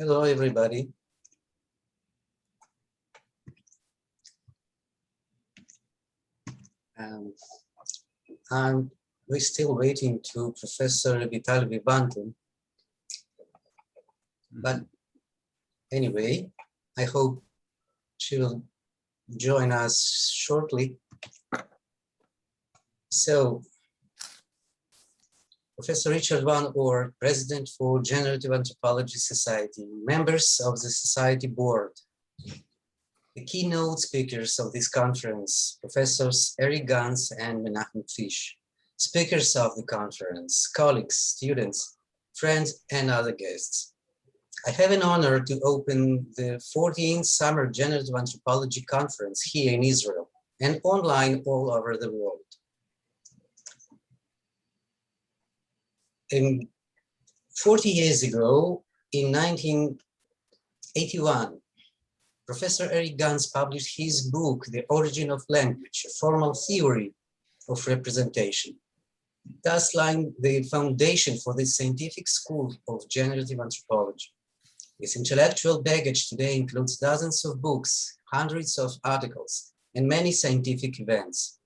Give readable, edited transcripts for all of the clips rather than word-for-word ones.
Hello, everybody. We're still waiting to Professor Vital Vivante. But anyway, I hope she will join us shortly. So, Professor Richard van Oort, President for Generative Anthropology Society, members of the Society Board, the keynote speakers of this conference, Professors Eric Gans and Menachem Fish, speakers of the conference, colleagues, students, friends, and other guests. I have an honor to open the 14th Summer Generative Anthropology Conference here in Israel and online all over the world. 40 years ago, in 1981, Professor Eric Gans published his book, The Origin of Language, a formal theory of representation, thus laying the foundation for the scientific school of generative anthropology. Its intellectual baggage today includes dozens of books, hundreds of articles, and many scientific events.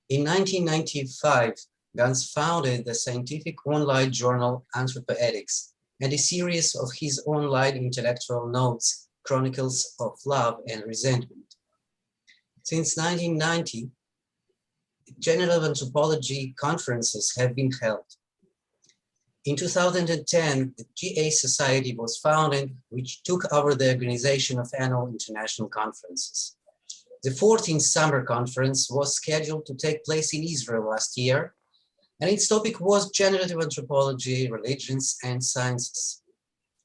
In 1995, Gans founded the scientific online journal Anthropoethics and a series of his online intellectual notes, Chronicles of Love and Resentment. Since 1990, generative anthropology conferences have been held. In 2010, the GA Society was founded, which took over the organization of annual international conferences. The 14th Summer Conference was scheduled to take place in Israel last year, and its topic was generative anthropology, religions, and sciences.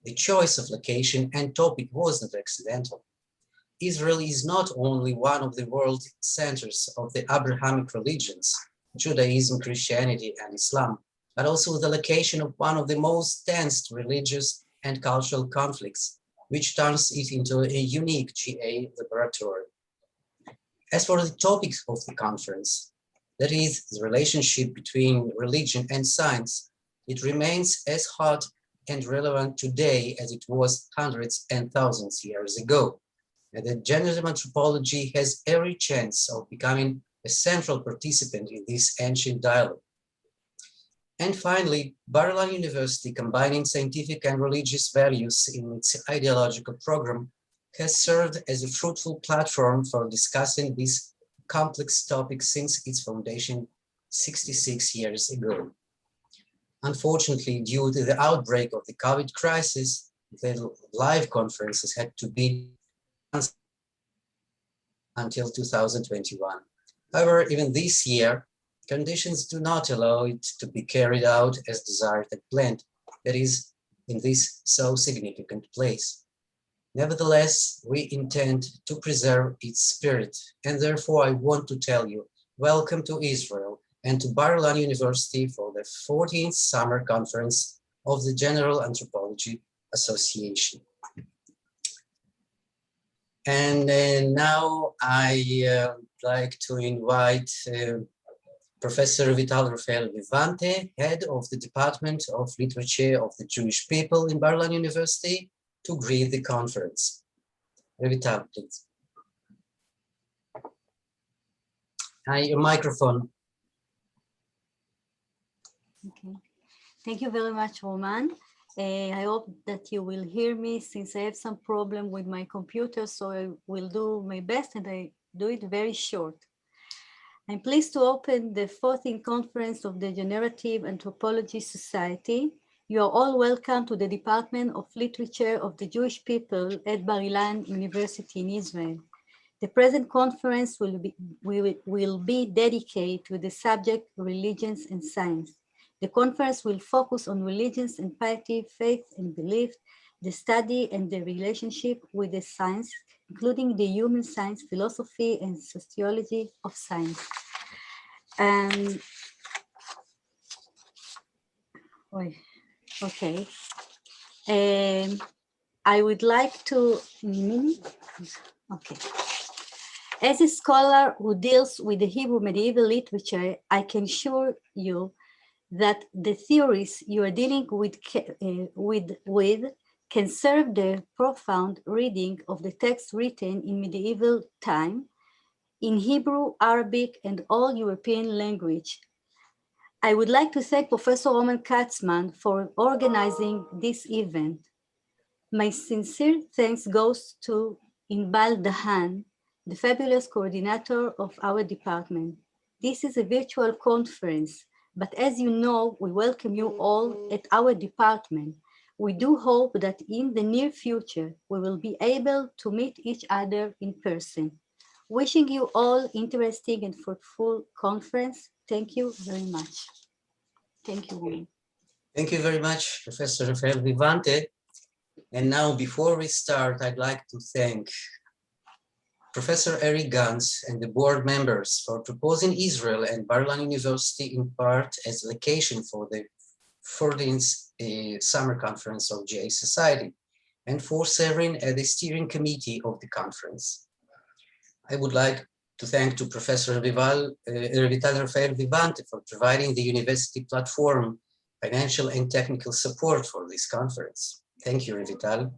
The choice of location and topic was not accidental. Israel is not only one of the world centers of the Abrahamic religions, Judaism, Christianity, and Islam, but also the location of one of the most tense religious and cultural conflicts, which turns it into a unique GA laboratory. As for the topic of the conference, that is, the relationship between religion and science, it remains as hot and relevant today as it was hundreds and thousands of years ago. And that generative anthropology has every chance of becoming a central participant in this ancient dialogue. And finally, Bar-Ilan University, combining scientific and religious values in its ideological program, has served as a fruitful platform for discussing this complex topic since its foundation 66 years ago. Unfortunately, due to the outbreak of the COVID crisis, the live conferences had to be until 2021. However, even this year, conditions do not allow it to be carried out as desired and planned, that is, in this so significant place. Nevertheless, we intend to preserve its spirit, and therefore I want to tell you, welcome to Israel and to Bar-Ilan University for the 14th Summer Conference of the General Anthropology Association. And now I like to invite Professor Vital Rafael Vivante, head of the Department of Literature of the Jewish People in Bar-Ilan University, to greet the conference. Vital, please. Hi, your microphone. Okay. Thank you very much, Roman. I hope that you will hear me since I have some problem with my computer, so I will do my best and I do it very short. I'm pleased to open the 14th conference of the Generative Anthropology Society. You are all welcome to the Department of Literature of the Jewish People at Bar-Ilan University in Israel. The present conference will be dedicated to the subject religions and science. The conference will focus on religions and piety, faith and belief, the study and the relationship with the science, including the human science, philosophy, and sociology of science. Okay. I would like to, okay. As a scholar who deals with the Hebrew medieval literature, I can assure you that the theories you are dealing with can serve the profound reading of the text written in medieval time in Hebrew, Arabic, and all European language. I would like to thank Professor Roman Katzman for organizing this event. My sincere thanks goes to Inbal Dahan, the fabulous coordinator of our department. This is a virtual conference, but as you know, we welcome you all at our department. We do hope that in the near future, we will be able to meet each other in person. Wishing you all interesting and fruitful conference. Thank you very much. Thank you, Roman. Thank you very much, Professor Rafael Vivante. And now, before we start, I'd like to thank Professor Eric Gans and the board members for proposing Israel and Bar-Ilan University in part as location for the 14th summer conference of GA Society, and for serving as the steering committee of the conference. I would like to thank to Professor Revital Rafael Vivante for providing the university platform, financial and technical support for this conference. Thank you, Revital.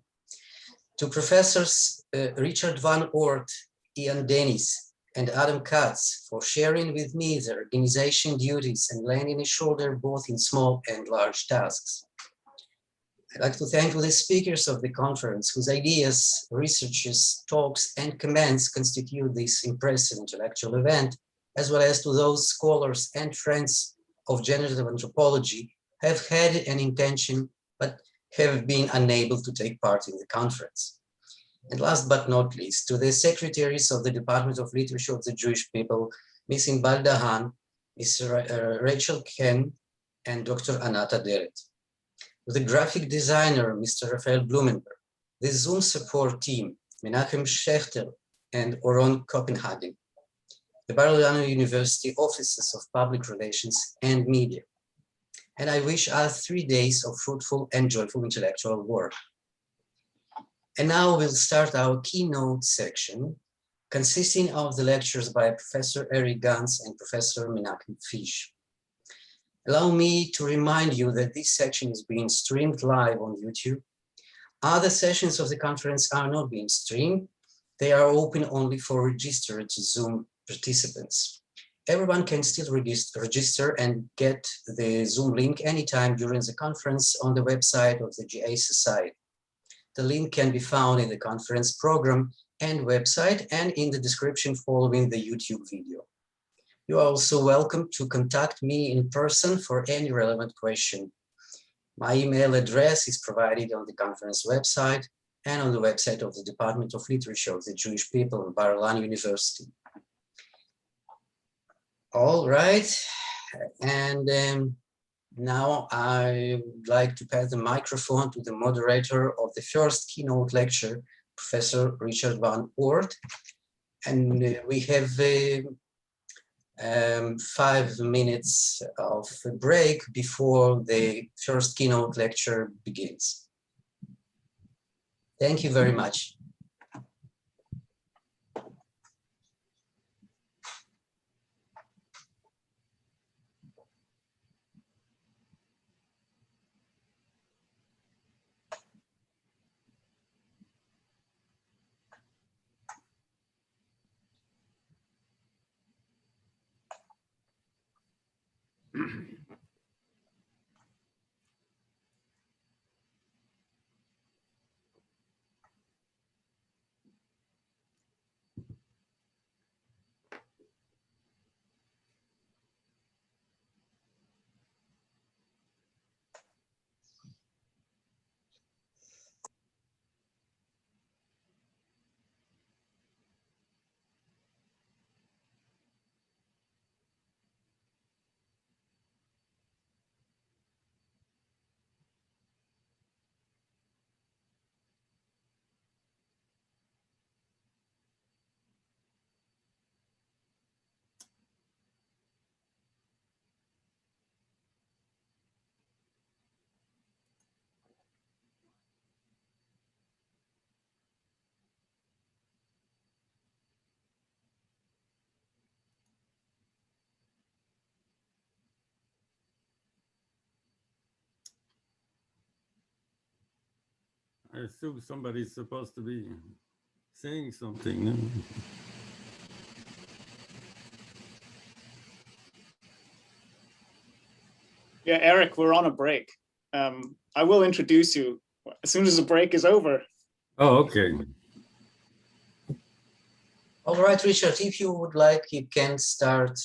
To Professors Richard van Oort, Ian Dennis, and Adam Katz for sharing with me their organization duties and lending a shoulder both in small and large tasks. I'd like to thank the speakers of the conference whose ideas, researches, talks, and comments constitute this impressive intellectual event, as well as to those scholars and friends of generative anthropology who have had an intention but have been unable to take part in the conference. And last but not least, to the secretaries of the Department of Literature of the Jewish People, Ms. Inbal Dahan, Ms. Rachel Ken, and Dr. Anata Deret. To the graphic designer, Mr. Raphael Blumenberg, the Zoom support team, Menachem Schechter and Oron Copenhagen, the Bar-Ilan University Offices of Public Relations and Media. And I wish us 3 days of fruitful and joyful intellectual work. And now we'll start our keynote section, consisting of the lectures by Professor Eric Gans and Professor Menachem Fish. Allow me to remind you that this section is being streamed live on YouTube. Other sessions of the conference are not being streamed. They are open only for registered Zoom participants. Everyone can still register and get the Zoom link anytime during the conference on the website of the GA Society. The link can be found in the conference program and website and in the description following the YouTube video. You are also welcome to contact me in person for any relevant question. My email address is provided on the conference website and on the website of the Department of Literature of the Jewish People of Bar-Ilan University. All right, and now I would like to pass the microphone to the moderator of the first keynote lecture, Professor Richard van Oort. And we have 5 minutes of a break before the first keynote lecture begins. Thank you very much. I assume somebody's supposed to be saying something. Yeah, Eric, we're on a break. I will introduce you as soon as the break is over. Oh, okay. All right, Richard, if you would like, you can start.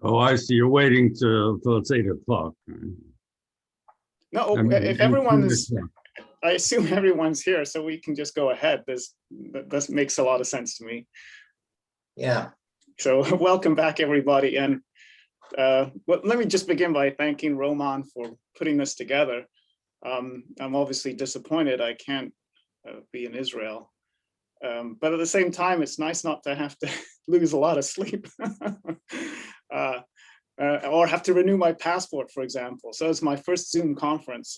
Oh, I see. You're waiting till it's 8 o'clock. No, if everyone's, I assume everyone's here, so we can just go ahead. That makes a lot of sense to me. Yeah. So welcome back, everybody. And well, let me just begin by thanking Roman for putting this together. I'm obviously disappointed I can't be in Israel. But at the same time, it's nice not to have to lose a lot of sleep or have to renew my passport, for example. So it's my first Zoom conference.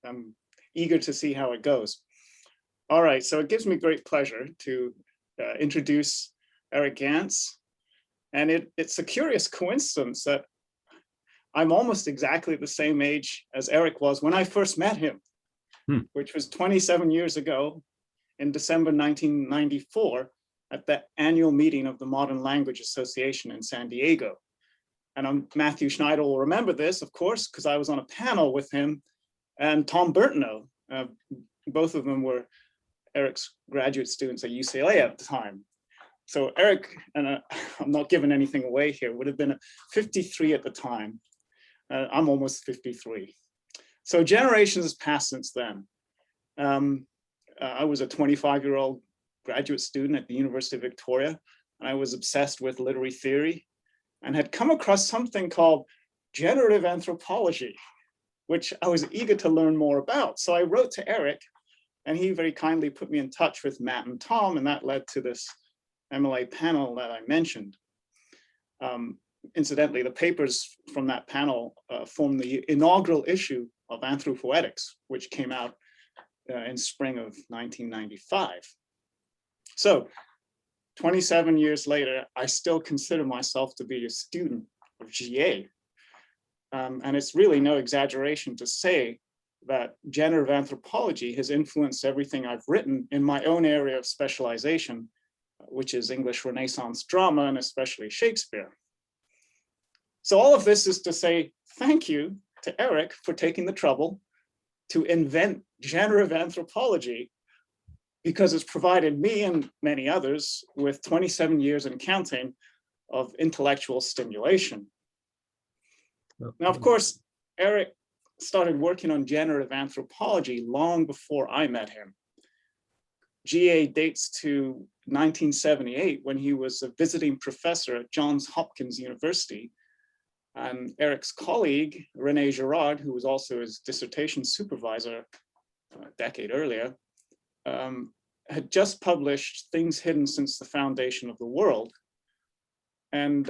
I'm eager to see how it goes. All right, so it gives me great pleasure to introduce Eric Gans. And it's a curious coincidence that I'm almost exactly the same age as Eric was when I first met him, which was 27 years ago in December 1994 at the annual meeting of the Modern Language Association in San Diego. And Matthew Schneider will remember this, of course, because I was on a panel with him and Tom Bertineau. Both of them were Eric's graduate students at UCLA at the time. So Eric, and I'm not giving anything away here, would have been 53 at the time. I'm almost 53. So generations has passed since then. I was a 25-year-old graduate student at the University of Victoria, and I was obsessed with literary theory and had come across something called generative anthropology, which I was eager to learn more about. So I wrote to Eric, and he very kindly put me in touch with Matt and Tom, and that led to this MLA panel that I mentioned. Incidentally, the papers from that panel formed the inaugural issue of Anthropoetics, which came out in spring of 1995. So 27 years later, I still consider myself to be a student of GA. And it's really no exaggeration to say that generative anthropology has influenced everything I've written in my own area of specialization, which is English Renaissance drama, and especially Shakespeare. So all of this is to say thank you to Eric for taking the trouble to invent generative anthropology, because it's provided me and many others with 27 years and counting of intellectual stimulation. Now, of course, Eric started working on generative anthropology long before I met him. GA dates to 1978 when he was a visiting professor at Johns Hopkins University. And Eric's colleague, René Girard, who was also his dissertation supervisor a decade earlier, had just published Things Hidden Since the Foundation of the World. And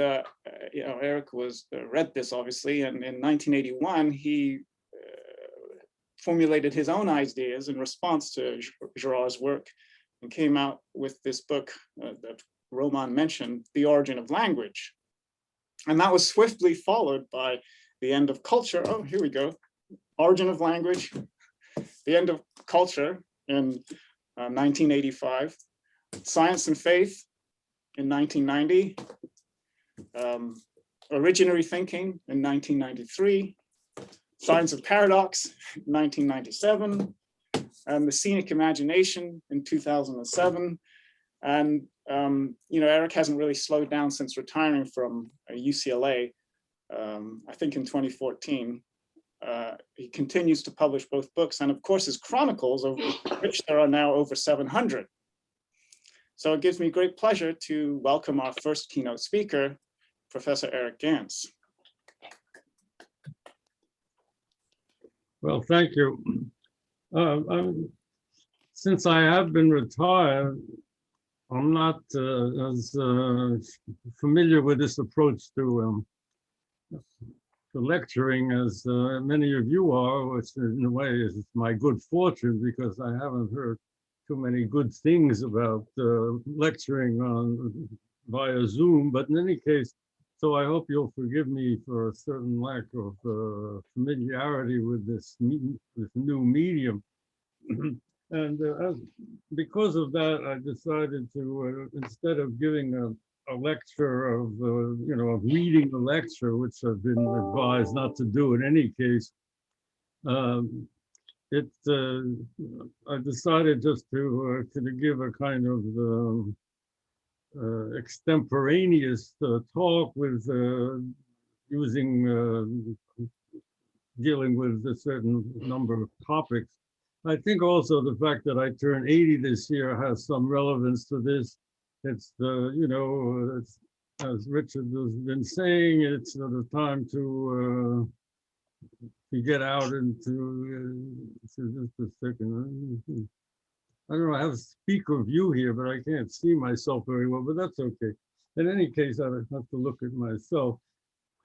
Eric read this, obviously, and in 1981, he formulated his own ideas in response to Girard's work and came out with this book that Roman mentioned, The Origin of Language. And that was swiftly followed by The End of Culture. Oh, here we go. Origin of Language, The End of Culture in 1985, Science and Faith in 1990, Originary Thinking in 1993, Science of Paradox in 1997, and The Scenic Imagination in 2007. And Eric hasn't really slowed down since retiring from UCLA, I think in 2014. He continues to publish both books and of course his chronicles, of which there are now over 700. So it gives me great pleasure to welcome our first keynote speaker, Professor Eric Gans. Well, thank you. Since I have been retired, I'm not as familiar with this approach to lecturing as many of you are, which in a way is my good fortune, because I haven't heard too many good things about lecturing via Zoom. But in any case, So I hope you'll forgive me for a certain lack of familiarity with this new medium. And because of that, I decided to, instead of giving a lecture of, of reading a lecture, which I've been advised not to do in any case, I decided just to give a kind of extemporaneous talk with dealing with a certain number of topics. I think also the fact that I turned 80 this year has some relevance to this. It's it's, as Richard has been saying, it's the time to get out into just a second. I don't know, I have a speaker view here, but I can't see myself very well, but that's okay. In any case, I have to look at myself.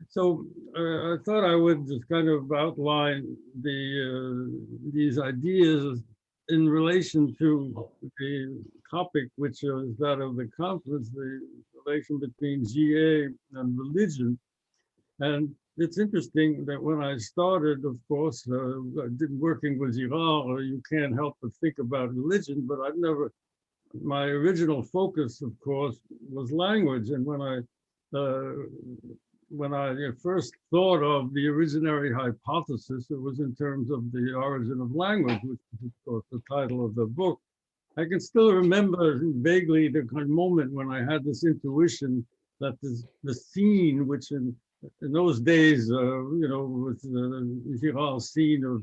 So I thought I would just kind of outline these ideas in relation to the topic, which is that of the conference, the relation between GA and religion. And it's interesting that when I started, of course, working with Girard, you can't help but think about religion, but I've never, my original focus, of course, was language. And when I first thought of the originary hypothesis, it was in terms of the origin of language, which is, of course, the title of the book. I can still remember vaguely the kind of moment when I had this intuition that the scene, which in those days, with Girard's scene of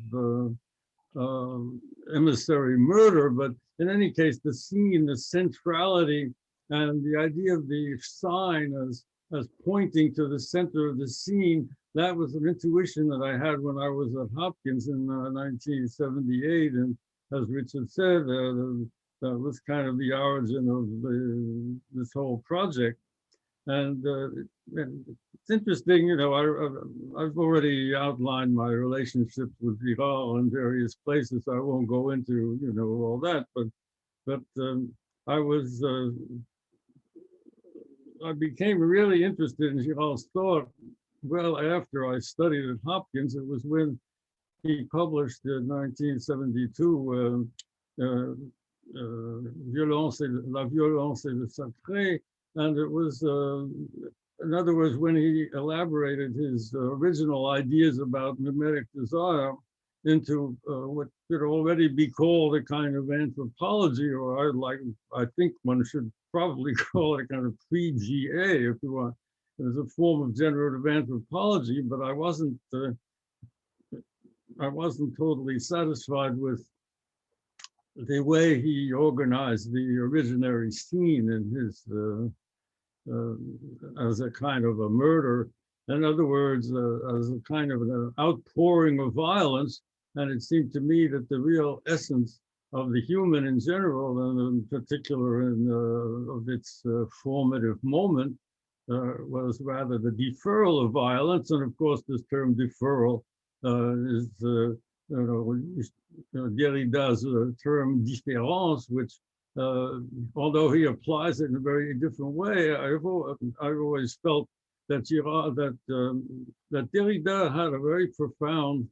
emissary murder, but in any case, the scene, the centrality, and the idea of the sign as pointing to the center of the scene, that was an intuition that I had when I was at Hopkins in 1978. And as Richard said, that was kind of the origin of this whole project. And it's interesting, I've already outlined my relationships with Girard in various places. I won't go into, all that, but I became really interested in Girard's thought well after I studied at Hopkins. It was when he published in 1972 La violence et le sacré, and it was, in other words, when he elaborated his original ideas about mimetic desire into what could already be called a kind of anthropology, or I think one should probably call it a kind of pre-GA, if you want. It was a form of generative anthropology, but I wasn't totally satisfied with the way he organized the originary scene in his as a kind of a murder. In other words, as a kind of an outpouring of violence. And it seemed to me that the real essence of the human in general, and in particular of its formative moment, was rather the deferral of violence. And of course, this term deferral is Derrida's term différance, which, although he applies it in a very different way, I've always felt that that Derrida had a very profound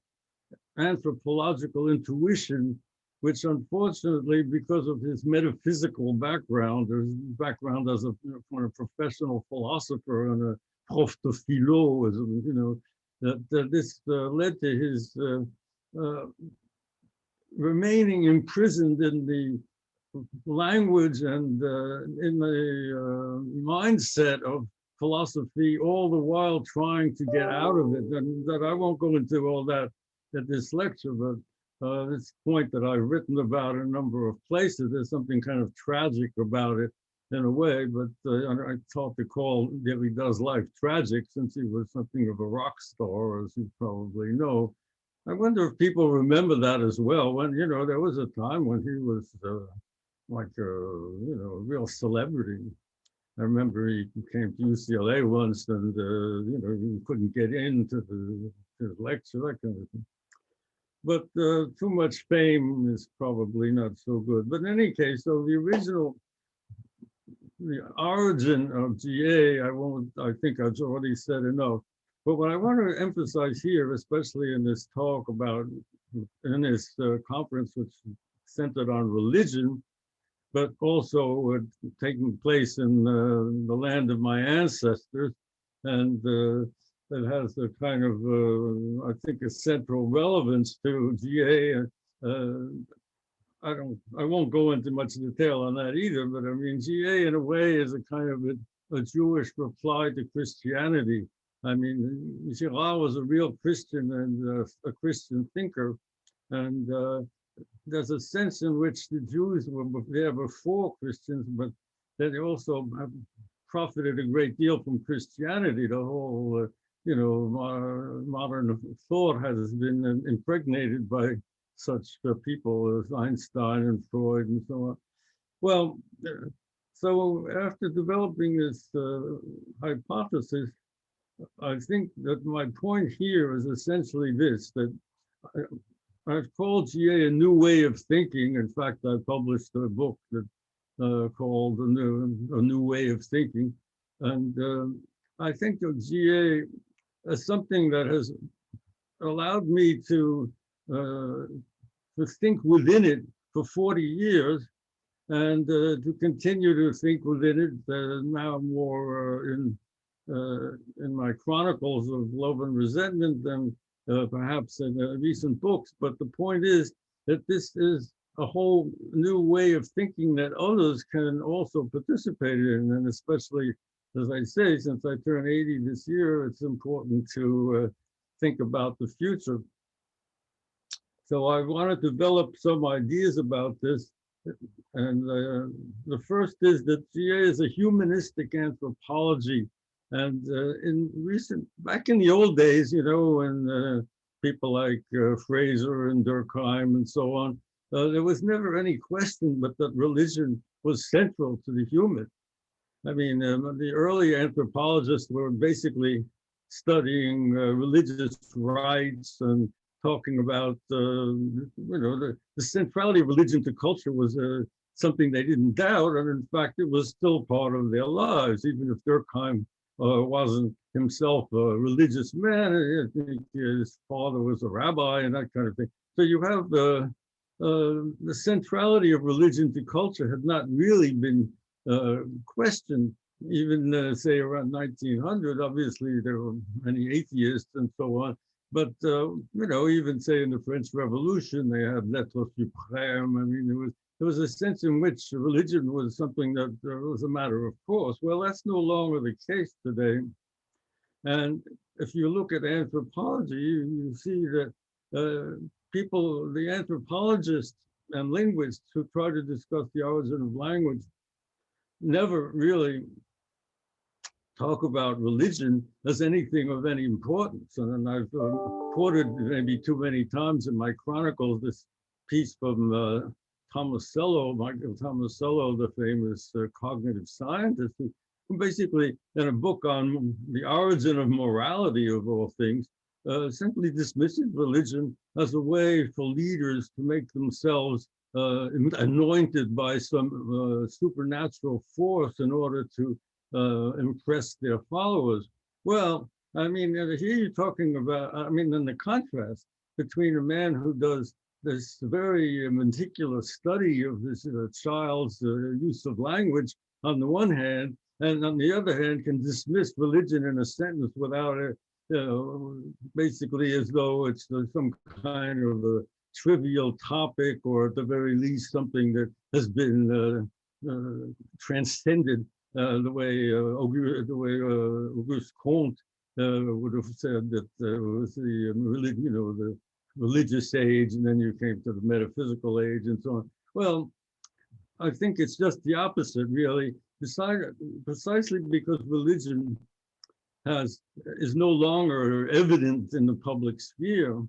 anthropological intuition, which unfortunately, because of his metaphysical background, or his background as a professional philosopher and a prof de philo, that this led to his remaining imprisoned in the language and in the mindset of philosophy, all the while trying to get out of it. And that I won't go into all that at this lecture, but this point that I've written about in a number of places, there's something kind of tragic about it in a way, but I thought to call Derrida's life tragic since he was something of a rock star, as you probably know. I wonder if people remember that as well, when, there was a time when he was like a real celebrity. I remember he came to UCLA once and, he couldn't get into the lecture, that kind of thing. But too much fame is probably not so good. But in any case, so the original the origin of GA, I think I've already said enough. But what I want to emphasize here, especially in this talk in this conference, which centered on religion, but also taking place in the land of my ancestors, and it has a kind of, I think, a central relevance to GA. I won't go into much detail on that either, but I mean, GA in a way is a kind of a Jewish reply to Christianity. I mean, Girard was a real Christian and a Christian thinker, and there's a sense in which the Jews were there before Christians, but they also have profited a great deal from Christianity. The whole, modern thought has been impregnated by such people as Einstein and Freud and so on. Well, so after developing this hypothesis, I think that my point here is essentially this, that I've called GA a new way of thinking. In fact, I published a book that called A New Way of Thinking. And I think of GA as something that has allowed me to think within it for 40 years and to continue to think within it now more in my chronicles of love and resentment than perhaps in recent books. But the point is that this is a whole new way of thinking that others can also participate in. And especially, as I say, since I turned 80 this year, it's important to think about the future. So I want to develop some ideas about this. And the first is that GA is a humanistic anthropology. And back in the old days, when people like Fraser and Durkheim and so on, there was never any question but that religion was central to the human. I mean, the early anthropologists were basically studying religious rites and talking about, the centrality of religion to culture was something they didn't doubt. And in fact, it was still part of their lives, even if Durkheim wasn't himself a religious man. I think his father was a rabbi and that kind of thing. So you have the centrality of religion to culture had not really been questioned. Even say around 1900, obviously there were many atheists and so on. But even say in the French Revolution, they had l'être suprême. I mean, there was a sense in which religion was something that was a matter of course. Well, that's no longer the case today. And if you look at anthropology, you see that the anthropologists and linguists who try to discuss the origin of language never really talk about religion as anything of any importance. And I've quoted maybe too many times in my chronicles this piece from Michael Tomasello, the famous cognitive scientist, who basically, in a book on the origin of morality of all things, simply dismisses religion as a way for leaders to make themselves anointed by some supernatural force in order to impress their followers. Well, I mean, here you're talking about, in the contrast between a man who does this very meticulous study of this child's use of language on the one hand, and on the other hand can dismiss religion in a sentence without it, basically as though it's some kind of a trivial topic, or at the very least something that has been transcended. The way Auguste Comte would have said that it was the religious age, and then you came to the metaphysical age, and so on. Well, I think it's just the opposite, really. Precisely because religion is no longer evident in the public sphere,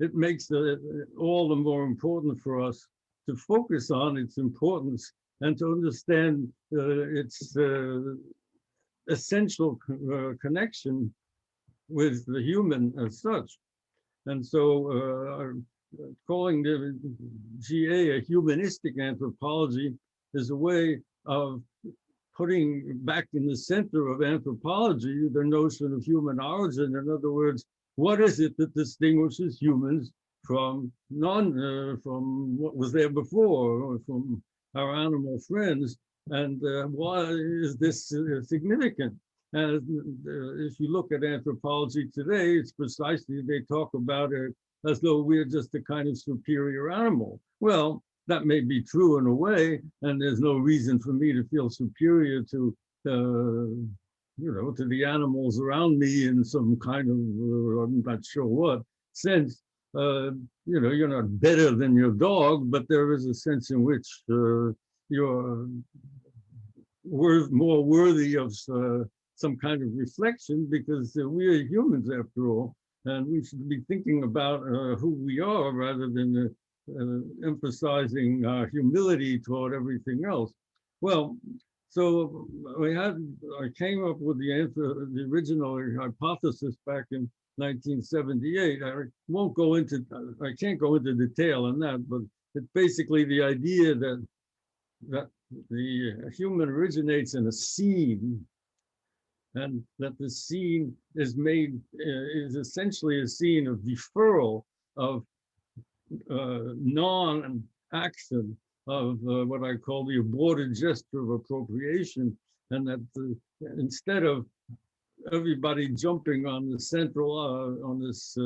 it makes it all the more important for us to focus on its importance and to understand its essential connection with the human as such. And so calling the GA a humanistic anthropology is a way of putting back in the center of anthropology the notion of human origin. In other words, what is it that distinguishes humans from from what was there before, or from our animal friends, and why is this significant? And if you look at anthropology today, it's precisely, they talk about it as though we're just a kind of superior animal. Well, that may be true in a way, and there's no reason for me to feel superior to, to the animals around me in some kind of, I'm not sure what sense. You're not better than your dog, but there is a sense in which you're more worthy of some kind of reflection, because we're humans after all, and we should be thinking about who we are rather than emphasizing humility toward everything else. Well, so I came up with the original hypothesis back in 1978. I can't go into detail on that, but it's basically the idea that the human originates in a scene, and that the scene is essentially a scene of deferral, of non-action, of what I call the aborted gesture of appropriation, and that instead of everybody jumping on the central, on this,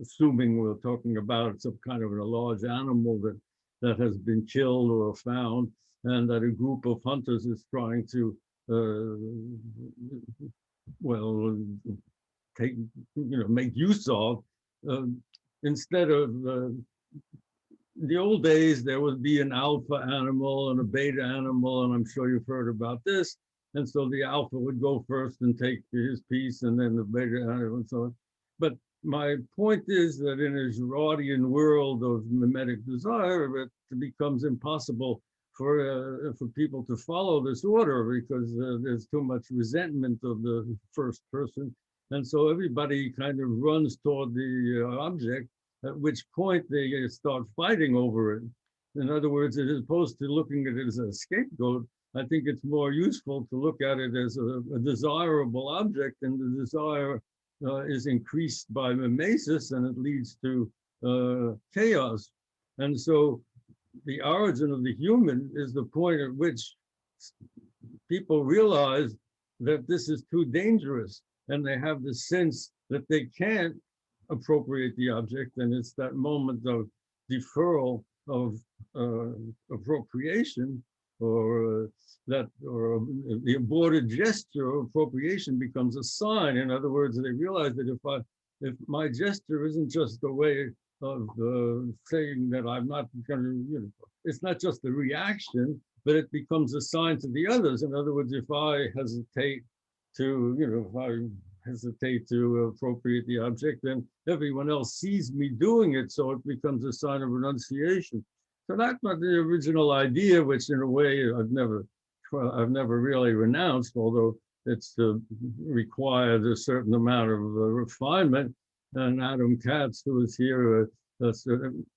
assuming we're talking about some kind of a large animal that has been killed or found, and that a group of hunters is trying to, make use of, instead of the old days, there would be an alpha animal and a beta animal, and I'm sure you've heard about this. And so the alpha would go first and take his piece, and then the beta animal and so on. But my point is that in a Girardian world of mimetic desire, it becomes impossible for people to follow this order, because there's too much resentment of the first person. And so everybody kind of runs toward the object, at which point they start fighting over it. In other words, as opposed to looking at it as a scapegoat, I think it's more useful to look at it as a desirable object, and the desire is increased by mimesis, and it leads to chaos. And so the origin of the human is the point at which people realize that this is too dangerous, and they have the sense that they can't appropriate the object, and it's that moment of deferral of appropriation, or the aborted gesture of appropriation becomes a sign. In other words, they realize that if my gesture isn't just a way of saying that I'm not going to, it's not just a reaction, but it becomes a sign to the others. In other words, if I hesitate to, appropriate the object, then everyone else sees me doing it, so it becomes a sign of renunciation. So that's not the original idea, which in a way I've never really renounced, although it's required a certain amount of refinement. And Adam Katz, who was here,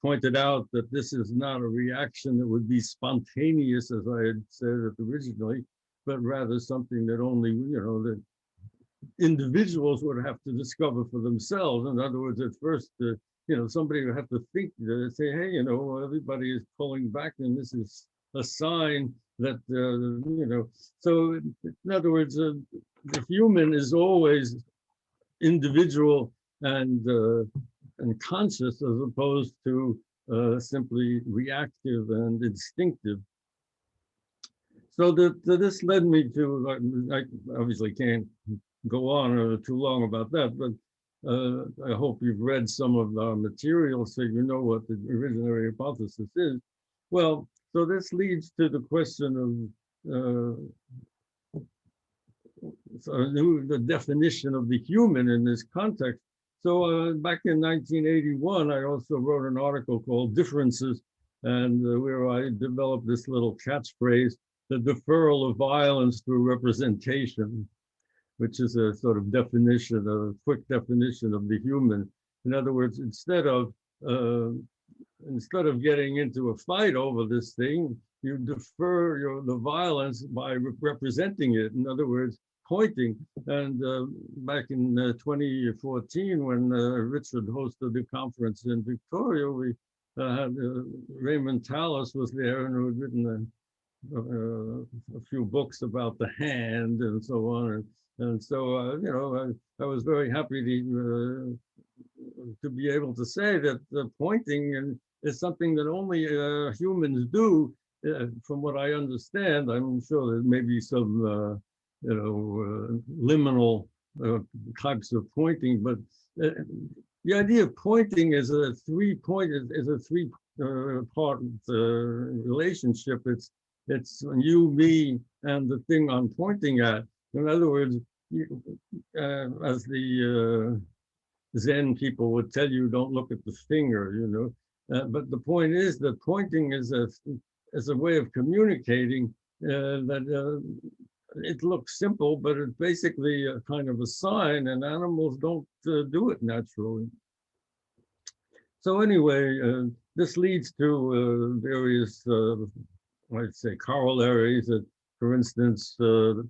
pointed out that this is not a reaction that would be spontaneous, as I had said originally, but rather something that only, that individuals would have to discover for themselves. In other words, at first, somebody would have to think, say, hey, everybody is pulling back, and this is a sign that, so in other words, the human is always individual and conscious, as opposed to simply reactive and instinctive. So this led me to, I obviously can't go on too long about that, but I hope you've read some of our material so you know what the original hypothesis is. Well, so this leads to the question of the definition of the human in this context. So back in 1981, I also wrote an article called Differences, and where I developed this little catchphrase, the deferral of violence through representation, which is a sort of definition, a quick definition of the human. In other words, instead of getting into a fight over this thing, you defer the violence by representing it. In other words, pointing. And back in 2014, when Richard hosted the conference in Victoria, we had Raymond Tallis was there, and who had written a few books about the hand and so on. And so, you know, I was very happy to be able to say that pointing is something that only humans do. From what I understand, I'm sure there may be some, you know, liminal types of pointing, but the idea of pointing is a three-part relationship. It's you, me, and the thing I'm pointing at. In other words, as the Zen people would tell you, don't look at the finger, you know. But the point is that pointing is a way of communicating that it looks simple, but it's basically a kind of a sign, and animals don't do it naturally. So anyway, this leads to various, I'd say, corollaries. That, for instance, the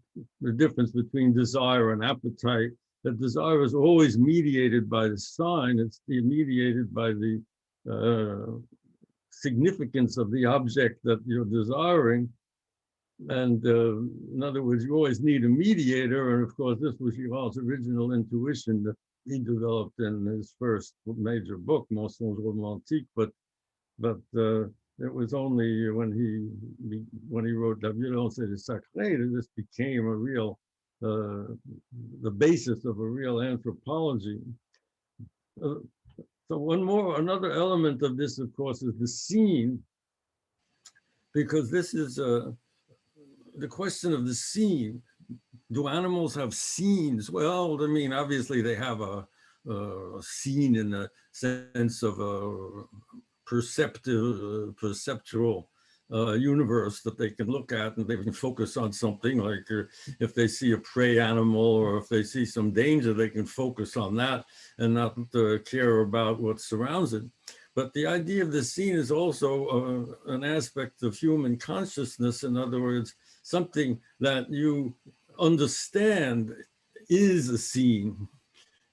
difference between desire and appetite. That desire is always mediated by the sign. It's mediated by the significance of the object that you're desiring. And in other words, you always need a mediator. And of course, this was Girard's original intuition that he developed in his first major book, Mensonges Romantiques. But it was only when he wrote La Violence et le Sacré that this became a real, the basis of a real anthropology. So another element of this, of course, is the scene, because this is the question of the scene. Do animals have scenes? Well, I mean, obviously they have a scene in the sense of a perceptual universe that they can look at, and they can focus on something, like if they see a prey animal or if they see some danger, they can focus on that and not care about what surrounds it. But the idea of the scene is also an aspect of human consciousness. In other words, something that you understand is a scene.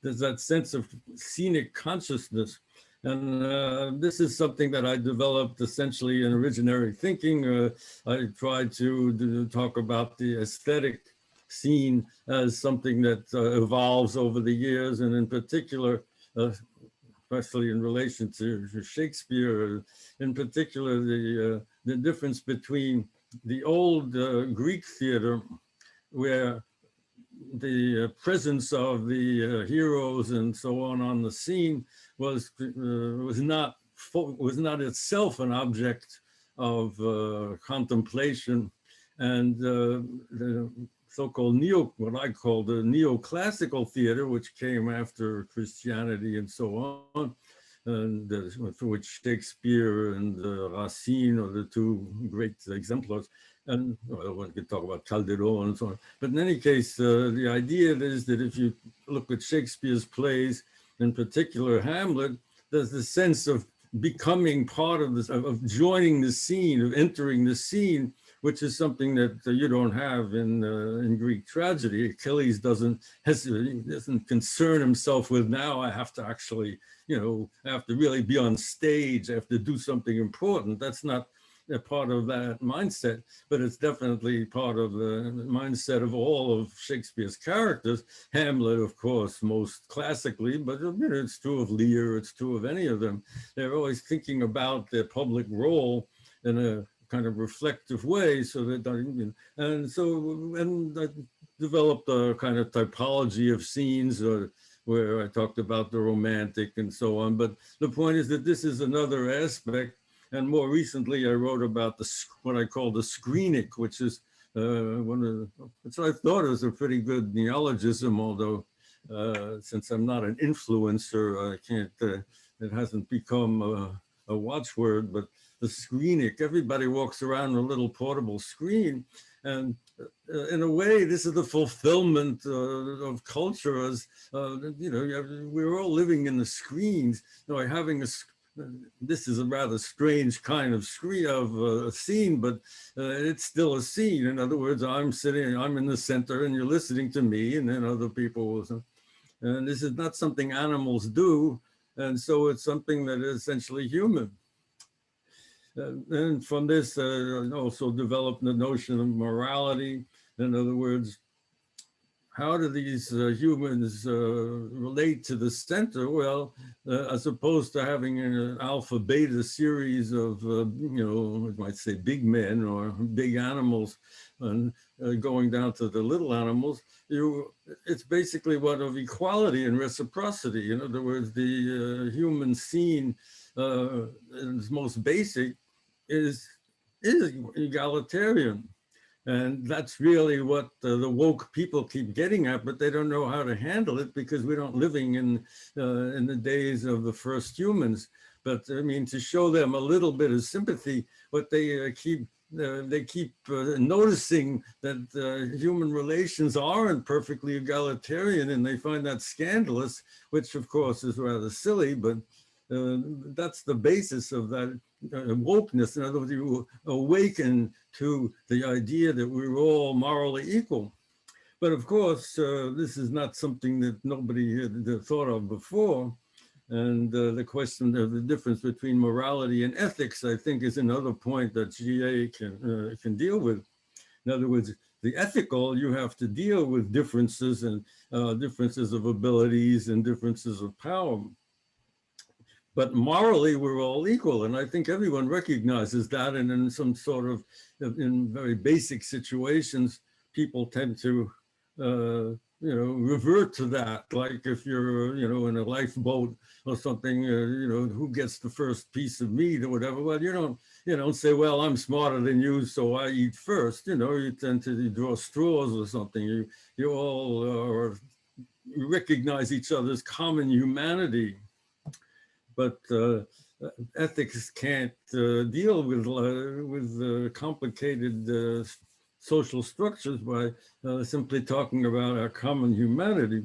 There's that sense of scenic consciousness. And this is something that I developed essentially in originary thinking. I tried to talk about the aesthetic scene as something that evolves over the years, and in particular, especially in relation to Shakespeare, in particular, the difference between the old Greek theater, where the presence of the heroes and so on the scene was not itself an object of contemplation, and the so-called what I call the neoclassical theater, which came after Christianity and so on, and for which Shakespeare and Racine are the two great exemplars. And well, one could talk about Calderon and so on. But in any case, the idea is that if you look at Shakespeare's plays, in particular Hamlet, there's the sense of becoming part of this, of joining the scene, of entering the scene, which is something that you don't have in Greek tragedy. Achilles doesn't concern himself with, now I have to actually, you know, I have to really be on stage, I have to do something important. That's not a part of that mindset, but it's definitely part of the mindset of all of Shakespeare's characters. Hamlet, of course, most classically, but you know, it's true of Lear, it's true of any of them. They're always thinking about their public role in a kind of reflective way, so that, and I developed a kind of typology of scenes where I talked about the romantic and so on. But the point is that this is another aspect. And more recently, I wrote about what I call the screenic, which is which I thought was a pretty good neologism, although since I'm not an influencer, I can't, it hasn't become a watchword, but the screenic, everybody walks around with a little portable screen. And in a way, this is the fulfillment of culture, as you know, we're all living in the screens, you know, having this is a rather strange kind of scene, but it's still a scene. In other words, I'm in the center and you're listening to me, and then other people will. And this is not something animals do. And so it's something that is essentially human. And from this, also developed the notion of morality. In other words, how do these humans relate to the center? Well, as opposed to having an alpha beta series of, we might say big men or big animals, and going down to the little animals, it's basically one of equality and reciprocity. In other words, the human scene, its most basic, is egalitarian. And that's really what the woke people keep getting at, but they don't know how to handle it because we don't living in the days of the first humans. But I mean, to show them a little bit of sympathy, what they keep noticing that human relations aren't perfectly egalitarian, and they find that scandalous, which of course is rather silly, but that's the basis of that wokeness. In other words, you awaken to the idea that we're all morally equal. But of course, this is not something that nobody had thought of before. And the question of the difference between morality and ethics, I think, is another point that GA can deal with. In other words, the ethical, you have to deal with differences and differences of abilities and differences of power. But morally, we're all equal. And I think everyone recognizes that. And in some sort of, in very basic situations, people tend to, revert to that. Like if you're, in a lifeboat or something, who gets the first piece of meat or whatever. Well, you don't say, well, I'm smarter than you, so I eat first. You tend to draw straws or something. You all recognize each other's common humanity. But ethics can't deal with complicated social structures by simply talking about our common humanity.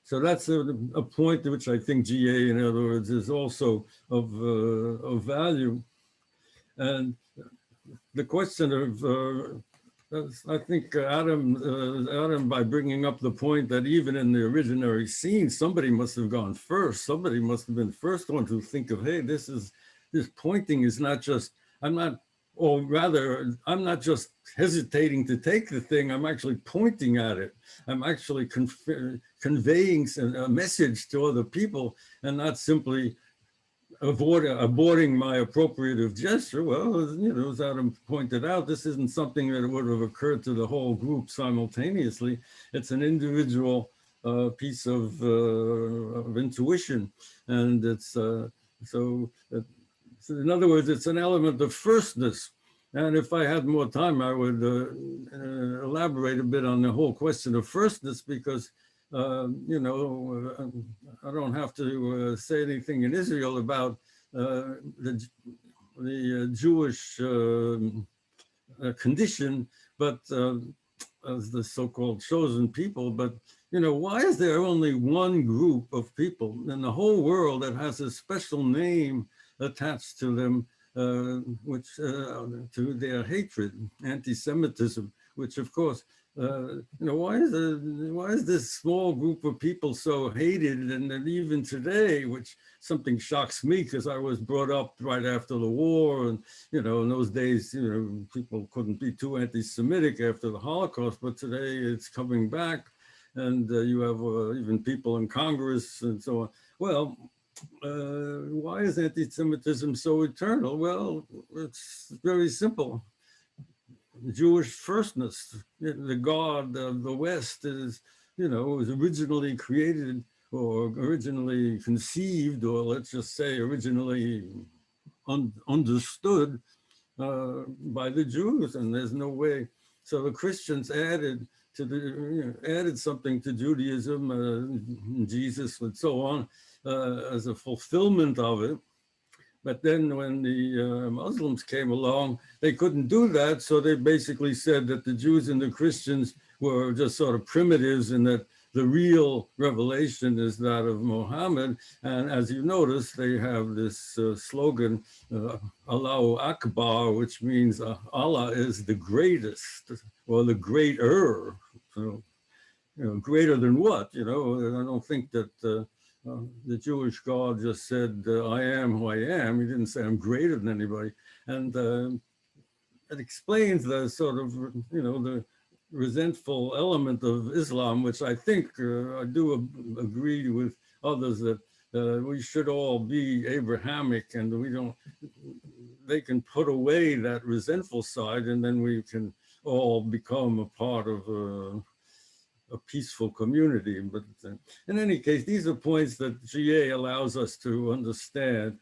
So that's a point which I think GA, in other words, is also of value. And the question of I think Adam, by bringing up the point that even in the originary scene, somebody must have gone first. Somebody must have been first one to think of, hey, this pointing is not just, I'm not just hesitating to take the thing, I'm actually pointing at it. I'm actually conveying a message to other people and not simply aborting my appropriative gesture. Well, as Adam pointed out, this isn't something that would have occurred to the whole group simultaneously. It's an individual piece of intuition. And it's, so in other words, it's an element of firstness. And if I had more time, I would elaborate a bit on the whole question of firstness, because I don't have to say anything in Israel about the Jewish condition, but as the so-called chosen people. But why is there only one group of people in the whole world that has a special name attached to them, which to their hatred, anti-Semitism, which of course. Why is this small group of people so hated? And then even today, which something shocks me because I was brought up right after the war, and in those days, people couldn't be too anti-Semitic after the Holocaust, but today it's coming back, and you have even people in Congress and so on. Well, why is anti-Semitism so eternal? Well, it's very simple. Jewish firstness, the God of the West is, was originally created or originally conceived, or let's just say originally understood by the Jews, and there's no way. So the Christians added something to Judaism, Jesus and so on, as a fulfillment of it. But then when the Muslims came along, they couldn't do that. So they basically said that the Jews and the Christians were just sort of primitives, and that the real revelation is that of Muhammad. And as you notice, they have this slogan, Allahu Akbar, which means Allah is the greatest, or the greater. So, greater than what? I don't think that the Jewish God just said, I am who I am. He didn't say I'm greater than anybody. And it explains the sort of, the resentful element of Islam, which I think I do agree with others that we should all be Abrahamic, and they can put away that resentful side, and then we can all become a part of a peaceful community. But in any case, these are points that GA allows us to understand.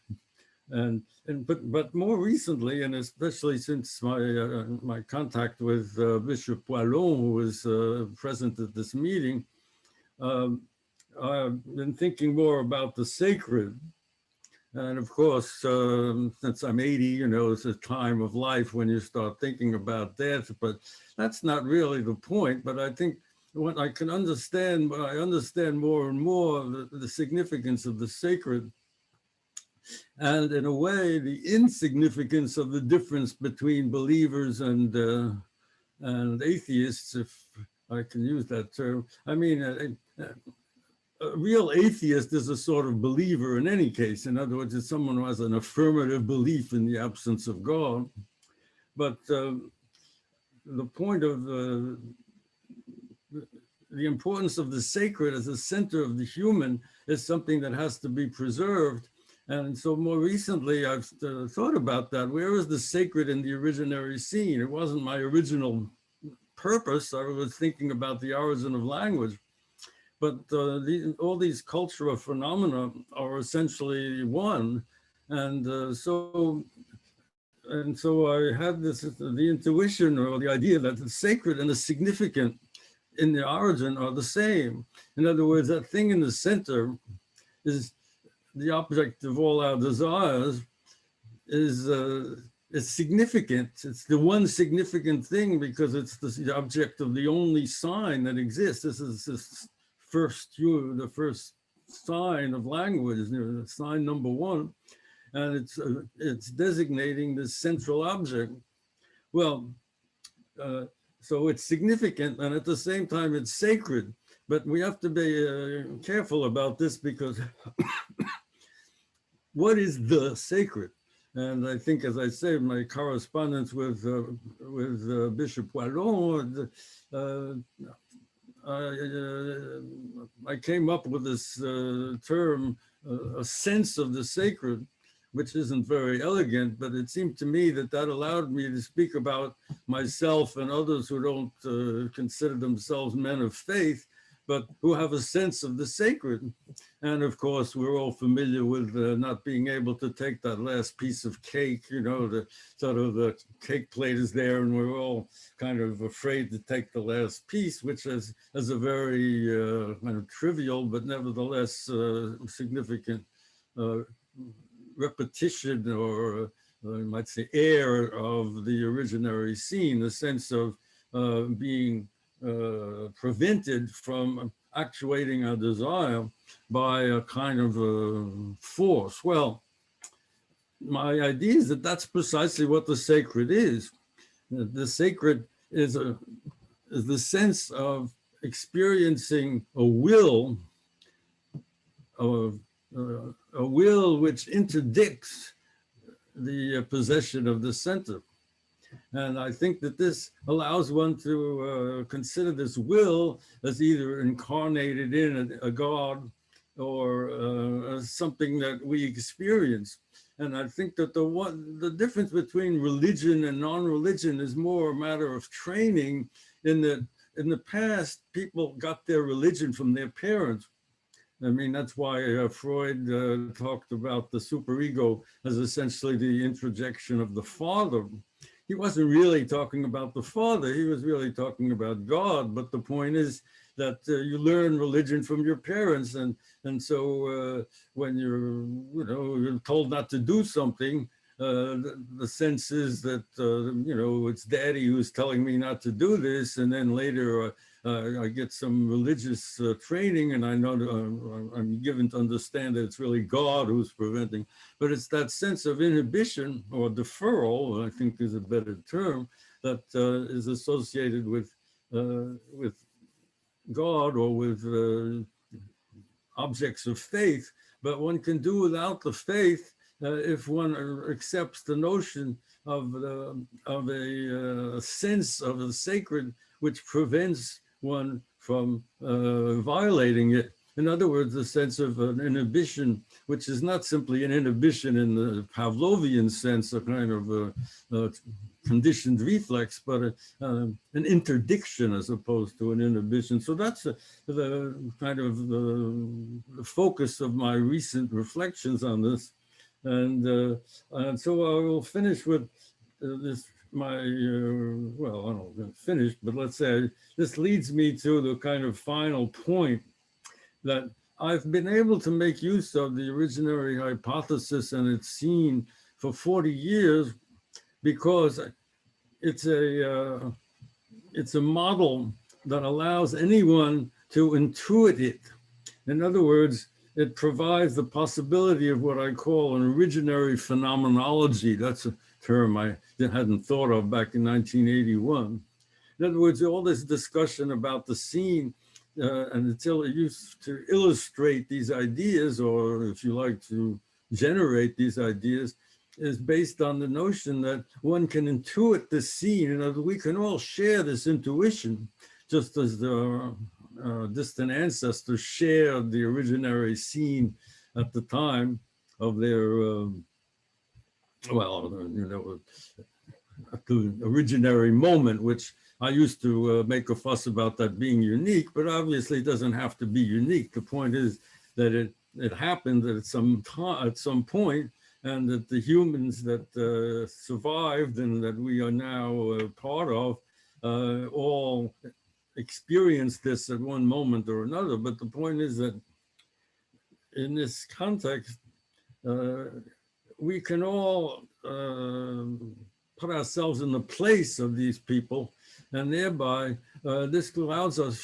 But more recently, and especially since my contact with Bishop Bar-Ilan, who was present at this meeting, I've been thinking more about the sacred. And of course, since I'm 80, it's a time of life when you start thinking about death, but that's not really the point. But I think what I understand more and more the significance of the sacred, and in a way, the insignificance of the difference between believers and atheists, if I can use that term. I mean, a real atheist is a sort of believer in any case. In other words, it's someone who has an affirmative belief in the absence of God. But the point of the importance of the sacred as a center of the human is something that has to be preserved. And so more recently, I've thought about that. Where is the sacred in the originary scene? It wasn't my original purpose. I was thinking about the origin of language. But all these cultural phenomena are essentially one. And so I had the intuition or the idea that the sacred and the significant in the origin are the same. In other words, that thing in the center is the object of all our desires, is significant. It's the one significant thing because it's the object of the only sign that exists. This is the first sign of language, sign number one, and it's designating the central object. Well, so it's significant, and at the same time it's sacred. But we have to be careful about this because what is the sacred? And I think, as I say, my correspondence with Bishop Bar-Ilan, I came up with this term, a sense of the sacred, which isn't very elegant, but it seemed to me that allowed me to speak about myself and others who don't consider themselves men of faith, but who have a sense of the sacred. And of course, we're all familiar with not being able to take that last piece of cake, the sort of the cake plate is there and we're all kind of afraid to take the last piece, which is a very kind of trivial, but nevertheless significant repetition, or you might say air of the originary scene, the sense of being prevented from actuating our desire by a kind of force. Well, my idea is that that's precisely what the sacred is. The sacred is the sense of experiencing a will which interdicts the possession of the center. And I think that this allows one to consider this will as either incarnated in a God or something that we experience. And I think that the difference between religion and non-religion is more a matter of training, in that in the past, people got their religion from their parents. I mean, that's why Freud talked about the superego as essentially the introjection of the father. He wasn't really talking about the father, he was really talking about God. But the point is that you learn religion from your parents. And so when you're told not to do something, the sense is that, it's daddy who's telling me not to do this. And then later I get some religious training, and I know I'm given to understand that it's really God who's preventing, but it's that sense of inhibition or deferral, I think is a better term, that is associated with God or with objects of faith, but one can do without the faith if one accepts the notion of a sense of the sacred which prevents one from violating it. In other words, the sense of an inhibition, which is not simply an inhibition in the Pavlovian sense, a kind of a conditioned reflex, but an interdiction as opposed to an inhibition. So that's the kind of the focus of my recent reflections on this. And so I will finish with this, well, I don't know, finish, but let's say this leads me to the kind of final point that I've been able to make use of the originary hypothesis and its scene for 40 years because it's a model that allows anyone to intuit it. In other words, it provides the possibility of what I call an originary phenomenology. That's a term I hadn't thought of back in 1981. In other words, all this discussion about the scene and it's used to illustrate these ideas, or if you like, to generate these ideas, is based on the notion that one can intuit the scene, and that we can all share this intuition, just as the distant ancestors shared the originary scene at the time of their, well, you know, the originary moment, which I used to make a fuss about that being unique, but obviously it doesn't have to be unique. The point is that it happened at some point, and that the humans that survived and that we are now part of all experienced this at one moment or another. But the point is that in this context, we can all put ourselves in the place of these people, and thereby this allows us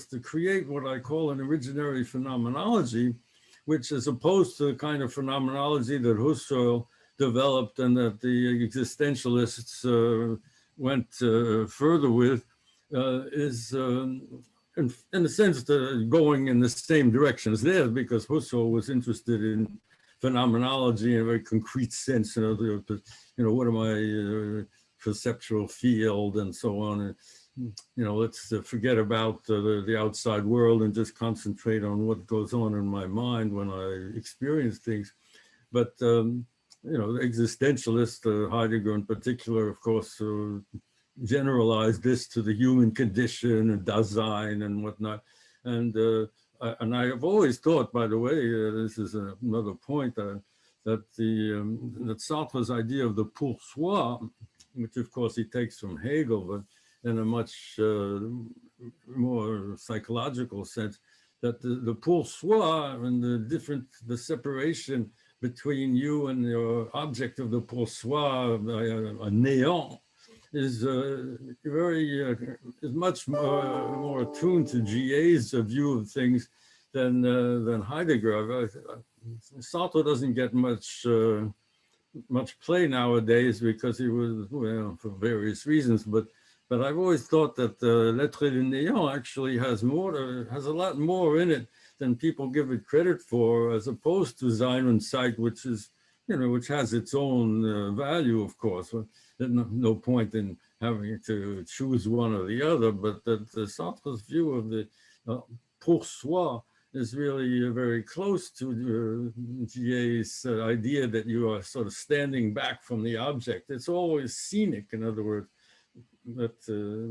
to create what I call an originary phenomenology, which, as opposed to the kind of phenomenology that Husserl developed and that the existentialists went further with, is in a sense going in the same direction as theirs, because Husserl was interested in phenomenology in a very concrete sense, you know, what am I, perceptual field and so on. And, you know, let's forget about the outside world and just concentrate on what goes on in my mind when I experience things. But, you know, the existentialist, Heidegger in particular, of course, generalized this to the human condition and Dasein and whatnot. And I have always thought, by the way, this is another point, that Sartre's idea of the pour soi, which of course he takes from Hegel, but in a much more psychological sense, that the pour soi and the separation between you and your object of the pour soi, a néant, is much more attuned to GA's view of things than Heidegger. Sartre doesn't get much play nowadays because he was, well, for various reasons, but I've always thought that L'Être du Néant actually has a lot more in it than people give it credit for, as opposed to Sein und Zeit, which is, you know, which has its own value, of course. There's no point in having to choose one or the other, but that Sartre's view of the pour soi is really very close to GA's idea that you are sort of standing back from the object. It's always scenic, in other words, that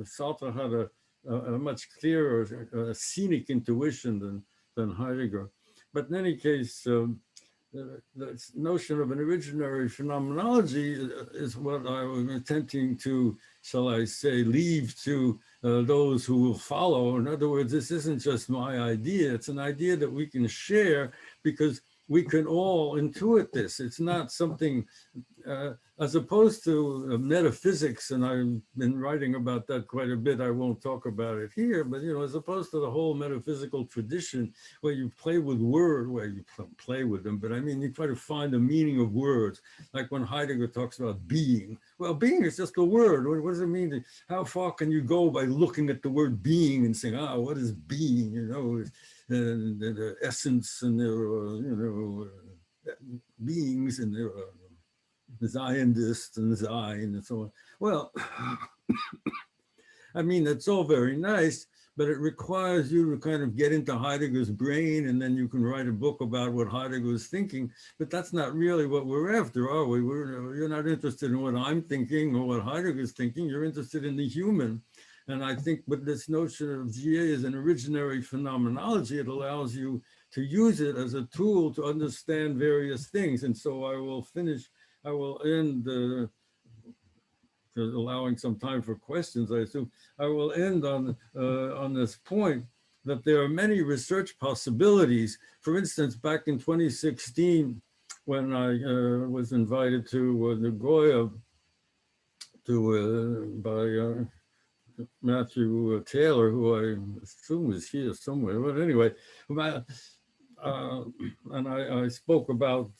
Sartre had a much clearer scenic intuition than Heidegger. But in any case, the notion of an originary phenomenology is what I was attempting to, shall I say, leave to those who will follow. In other words, this isn't just my idea, it's an idea that we can share because we can all intuit this. It's not something, as opposed to metaphysics, and I've been writing about that quite a bit, I won't talk about it here, but as opposed to the whole metaphysical tradition where you play with words, where you play with them, but I mean, you try to find the meaning of words, like when Heidegger talks about being. Well, being is just a word. What does it mean? How far can you go by looking at the word being and saying, what is being? The essence, and there are, beings, and there are Zionist and Zion and so on. Well, I mean, that's all very nice, but it requires you to kind of get into Heidegger's brain, and then you can write a book about what Heidegger was thinking. But that's not really what we're after, are we? You're not interested in what I'm thinking or what Heidegger's thinking. You're interested in the human. And I think with this notion of GA as an originary phenomenology, it allows you to use it as a tool to understand various things. And so I will end, allowing some time for questions, I assume. I will end on this point that there are many research possibilities. For instance, back in 2016, when I was invited to Nagoya by Matthew Taylor, who I assume is here somewhere, but anyway, and I spoke about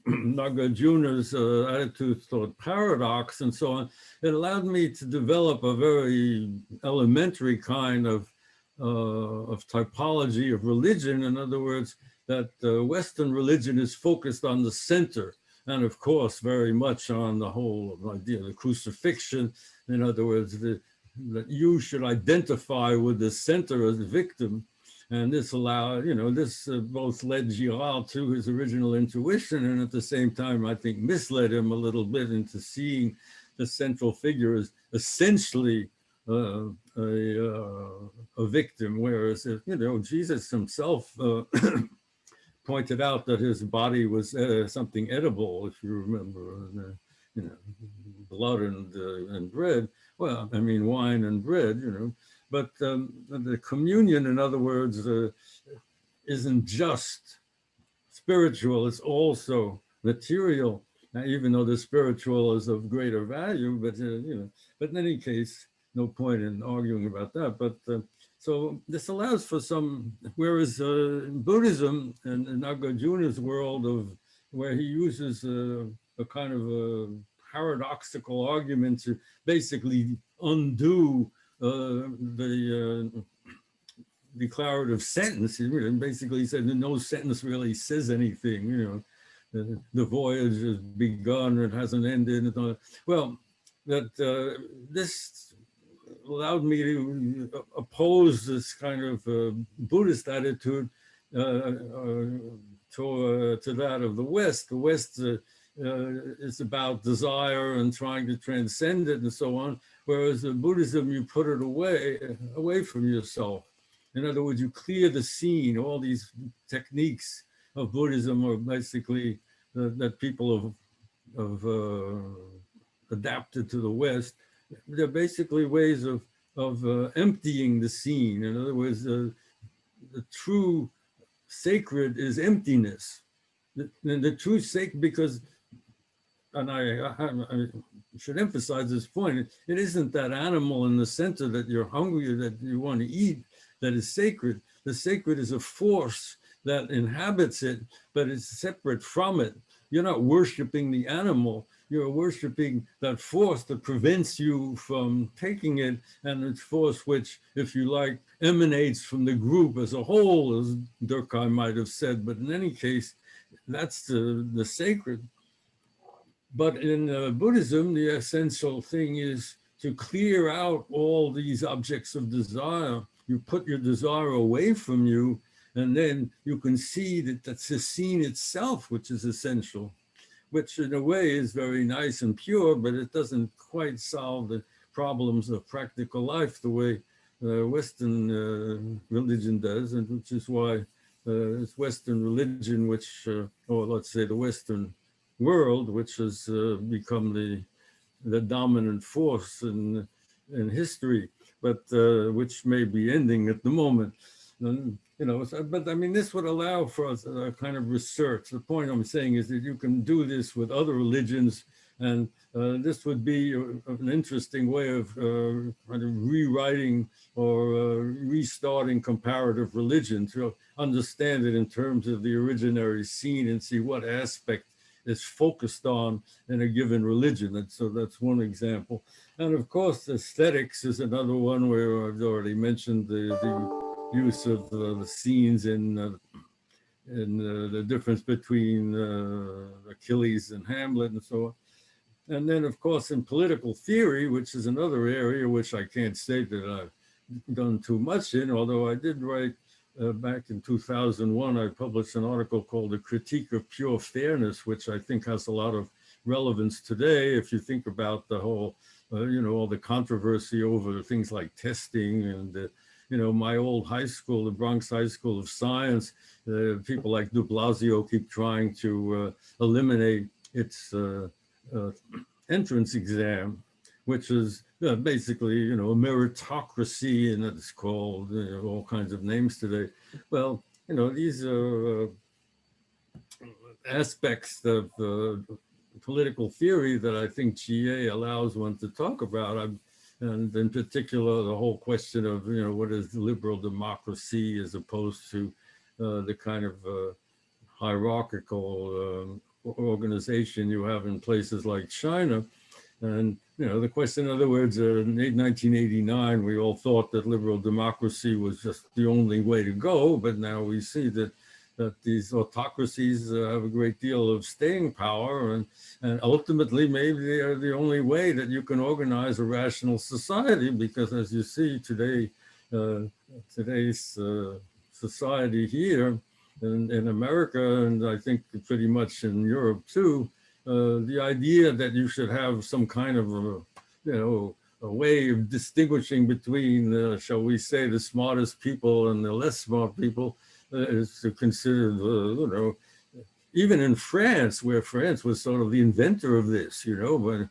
Nagarjuna's attitudes toward paradox and so on. It allowed me to develop a very elementary kind of typology of religion. In other words, that Western religion is focused on the center, and of course, very much on the whole idea of the crucifixion. In other words, that you should identify with the center as the victim. And this allowed, this both led Girard to his original intuition, and at the same time, I think, misled him a little bit into seeing the central figure as essentially a victim, whereas, Jesus himself pointed out that his body was something edible, if you remember, blood and bread. Well, I mean, wine and bread, but the communion, in other words, isn't just spiritual, it's also material. Now, even though the spiritual is of greater value, but but in any case, no point in arguing about that. But so this allows for some, whereas Buddhism and Nagarjuna's world of where he uses a kind of a paradoxical argument to basically undo the declarative sentence. He basically said that no sentence really says anything, the voyage has begun, it hasn't ended. Well, that this allowed me to oppose this kind of Buddhist attitude to that of the West. The West is about desire and trying to transcend it and so on, whereas in Buddhism, you put it away from yourself. In other words, you clear the scene. All these techniques of Buddhism are basically that people have adapted to the West. They're basically ways of emptying the scene. In other words, the true sacred is emptiness. The true sacred, because, and I should emphasize this point, it isn't that animal in the center that you're hungry or that you want to eat that is sacred. The sacred is a force that inhabits it, but it's separate from it. You're not worshiping the animal, you're worshiping that force that prevents you from taking it, and it's force which, if you like, emanates from the group as a whole, as Durkheim might have said, but in any case, that's the sacred. But in Buddhism, the essential thing is to clear out all these objects of desire. You put your desire away from you, and then you can see that that's the scene itself, which is essential, which in a way is very nice and pure, but it doesn't quite solve the problems of practical life the way Western religion does, and which is why it's Western religion, which, or let's say the Western world, which has become the dominant force in history, but which may be ending at the moment. you know, but I mean, this would allow for a kind of research. The point I'm saying is that you can do this with other religions, and this would be an interesting way of kind of rewriting or restarting comparative religion to understand it in terms of the originary scene and see what aspect is focused on in a given religion. And so that's one example. And of course, aesthetics is another one where I've already mentioned the use of the scenes in the difference between Achilles and Hamlet and so on. And then, of course, in political theory, which is another area which I can't say that I've done too much in, although I did write back in 2001, I published an article called A Critique of Pure Fairness, which I think has a lot of relevance today. If you think about the whole, you know, all the controversy over things like testing and, you know, my old high school, the Bronx High School of Science, people like de Blasio keep trying to eliminate its entrance exam, which is basically, you know, a meritocracy, and it's called, you know, all kinds of names today. Well, you know, these are aspects of political theory that I think GA allows one to talk about. And in particular, the whole question of, you know, what is liberal democracy as opposed to the kind of hierarchical organization you have in places like China. And, you know, the question, in other words, in 1989, we all thought that liberal democracy was just the only way to go. But now we see that these autocracies have a great deal of staying power. And ultimately, maybe they are the only way that you can organize a rational society. Because as you see today, today's society here in America, and I think pretty much in Europe too, the idea that you should have some kind of a, you know, a way of distinguishing between, shall we say, the smartest people and the less smart people is considered, you know, even in France, where France was sort of the inventor of this, you know, but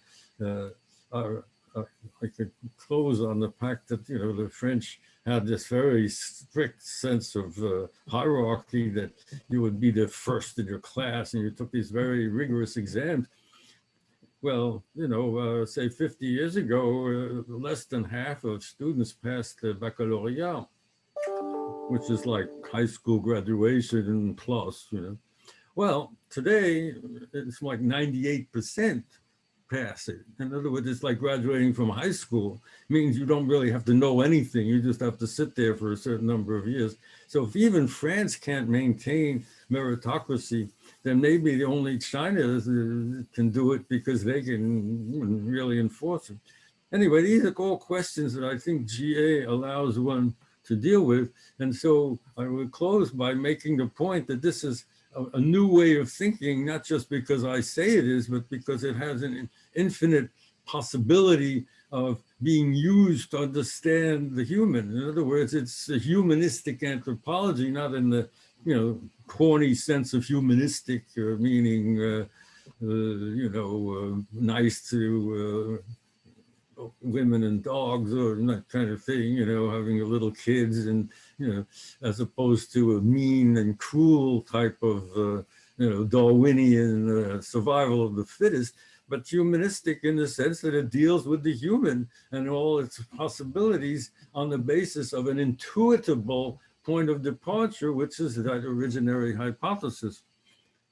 I could close on the fact that, you know, the French had this very strict sense of hierarchy, that you would be the first in your class and you took these very rigorous exams. Well, you know, say 50 years ago, less than half of students passed the baccalaureate, which is like high school graduation plus, you know. Well, today it's like 98% pass it. In other words, it's like graduating from high school. It means you don't really have to know anything. You just have to sit there for a certain number of years. So if even France can't maintain meritocracy, then maybe the only China can do it, because they can really enforce it. Anyway, these are all questions that I think GA allows one to deal with. And so I would close by making the point that this is a new way of thinking, not just because I say it is, but because it has an infinite possibility of being used to understand the human. In other words, it's a humanistic anthropology, not in the, you know, corny sense of humanistic, meaning, you know, nice to women and dogs, or that kind of thing, you know, having little kids, and, you know, as opposed to a mean and cruel type of, you know, Darwinian survival of the fittest, but humanistic in the sense that it deals with the human and all its possibilities on the basis of an intuitable point of departure, which is that originary hypothesis.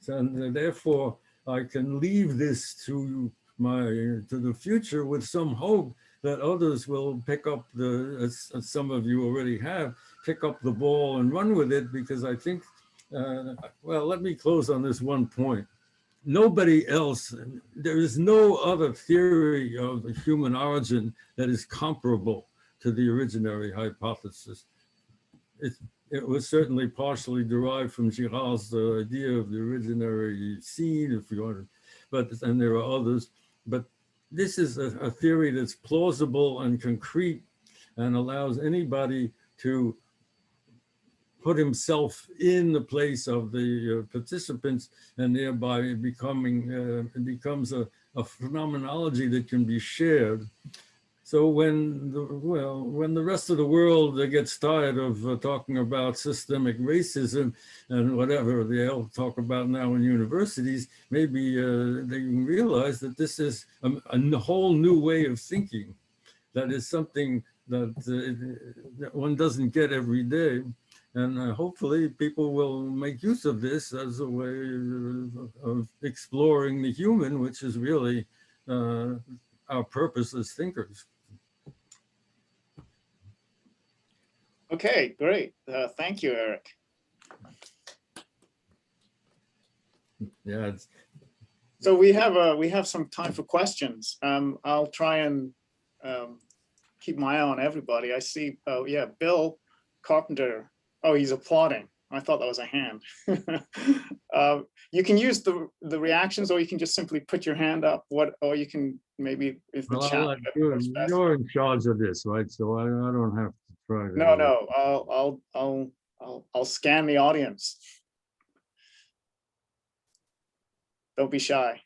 So, and therefore, I can leave this to the future with some hope that others will pick up as some of you already have, pick up the ball and run with it, because I think, well, let me close on this one point. Nobody else, there is no other theory of the human origin that is comparable to the originary hypothesis. It was certainly partially derived from Girard's idea of the originary scene, if you want to, but, and there are others, but this is a theory that's plausible and concrete and allows anybody to put himself in the place of the participants, and thereby becoming, it becomes a phenomenology that can be shared. So when the rest of the world gets tired of talking about systemic racism and whatever they all talk about now in universities, maybe they can realize that this is a whole new way of thinking. That is something that one doesn't get every day. And hopefully people will make use of this as a way of exploring the human, which is really our purpose as thinkers. Okay, great. Thank you, Eric. Yeah. So we have some time for questions. I'll try and keep my eye on everybody. I see, oh yeah, Bill Carpenter. Oh, he's applauding. I thought that was a hand. You can use the reactions, or you can just simply put your hand up. Or you can maybe if the chat. You're in charge of this, right? So I don't have to try to. No. I'll scan the audience. Don't be shy.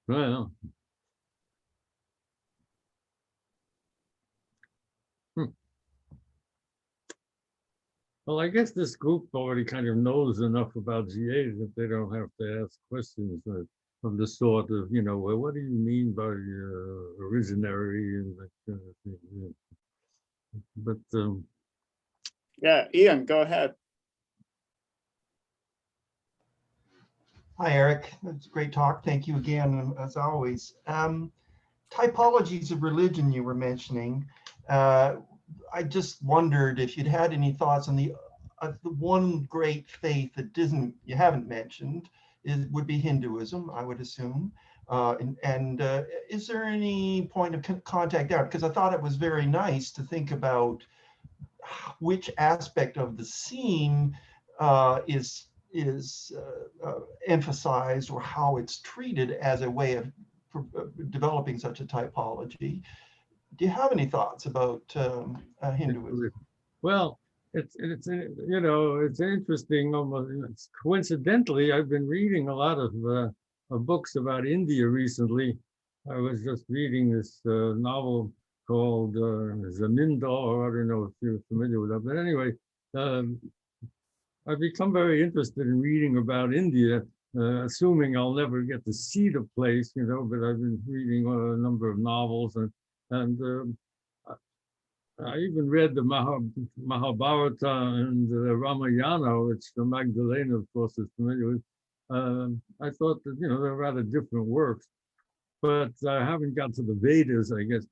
Well. Well, I guess this group already kind of knows enough about GA that they don't have to ask questions of the sort of, well, what do you mean by originary and that kind of thing. Yeah. But yeah, Ian, go ahead. Hi, Eric. It's a great talk. Thank you again, as always. Typologies of religion you were mentioning. I just wondered if you'd had any thoughts on the one great faith that you haven't mentioned would be Hinduism, I would assume. Is there any point of contact there? Because I thought it was very nice to think about which aspect of the scene is emphasized, or how it's treated as a way of developing such a typology. Do you have any thoughts about Hinduism? Well, it's interesting. Almost coincidentally, I've been reading a lot of books about India recently. I was just reading this novel called Zamindar. I don't know if you're familiar with that, but anyway, I've become very interested in reading about India, assuming I'll never get to see the place, but I've been reading a number of novels, and I even read the Mahabharata and the Ramayana, which the Magdalena, of course, is familiar with. I thought that, they're rather different works, but I haven't got to the Vedas, I guess.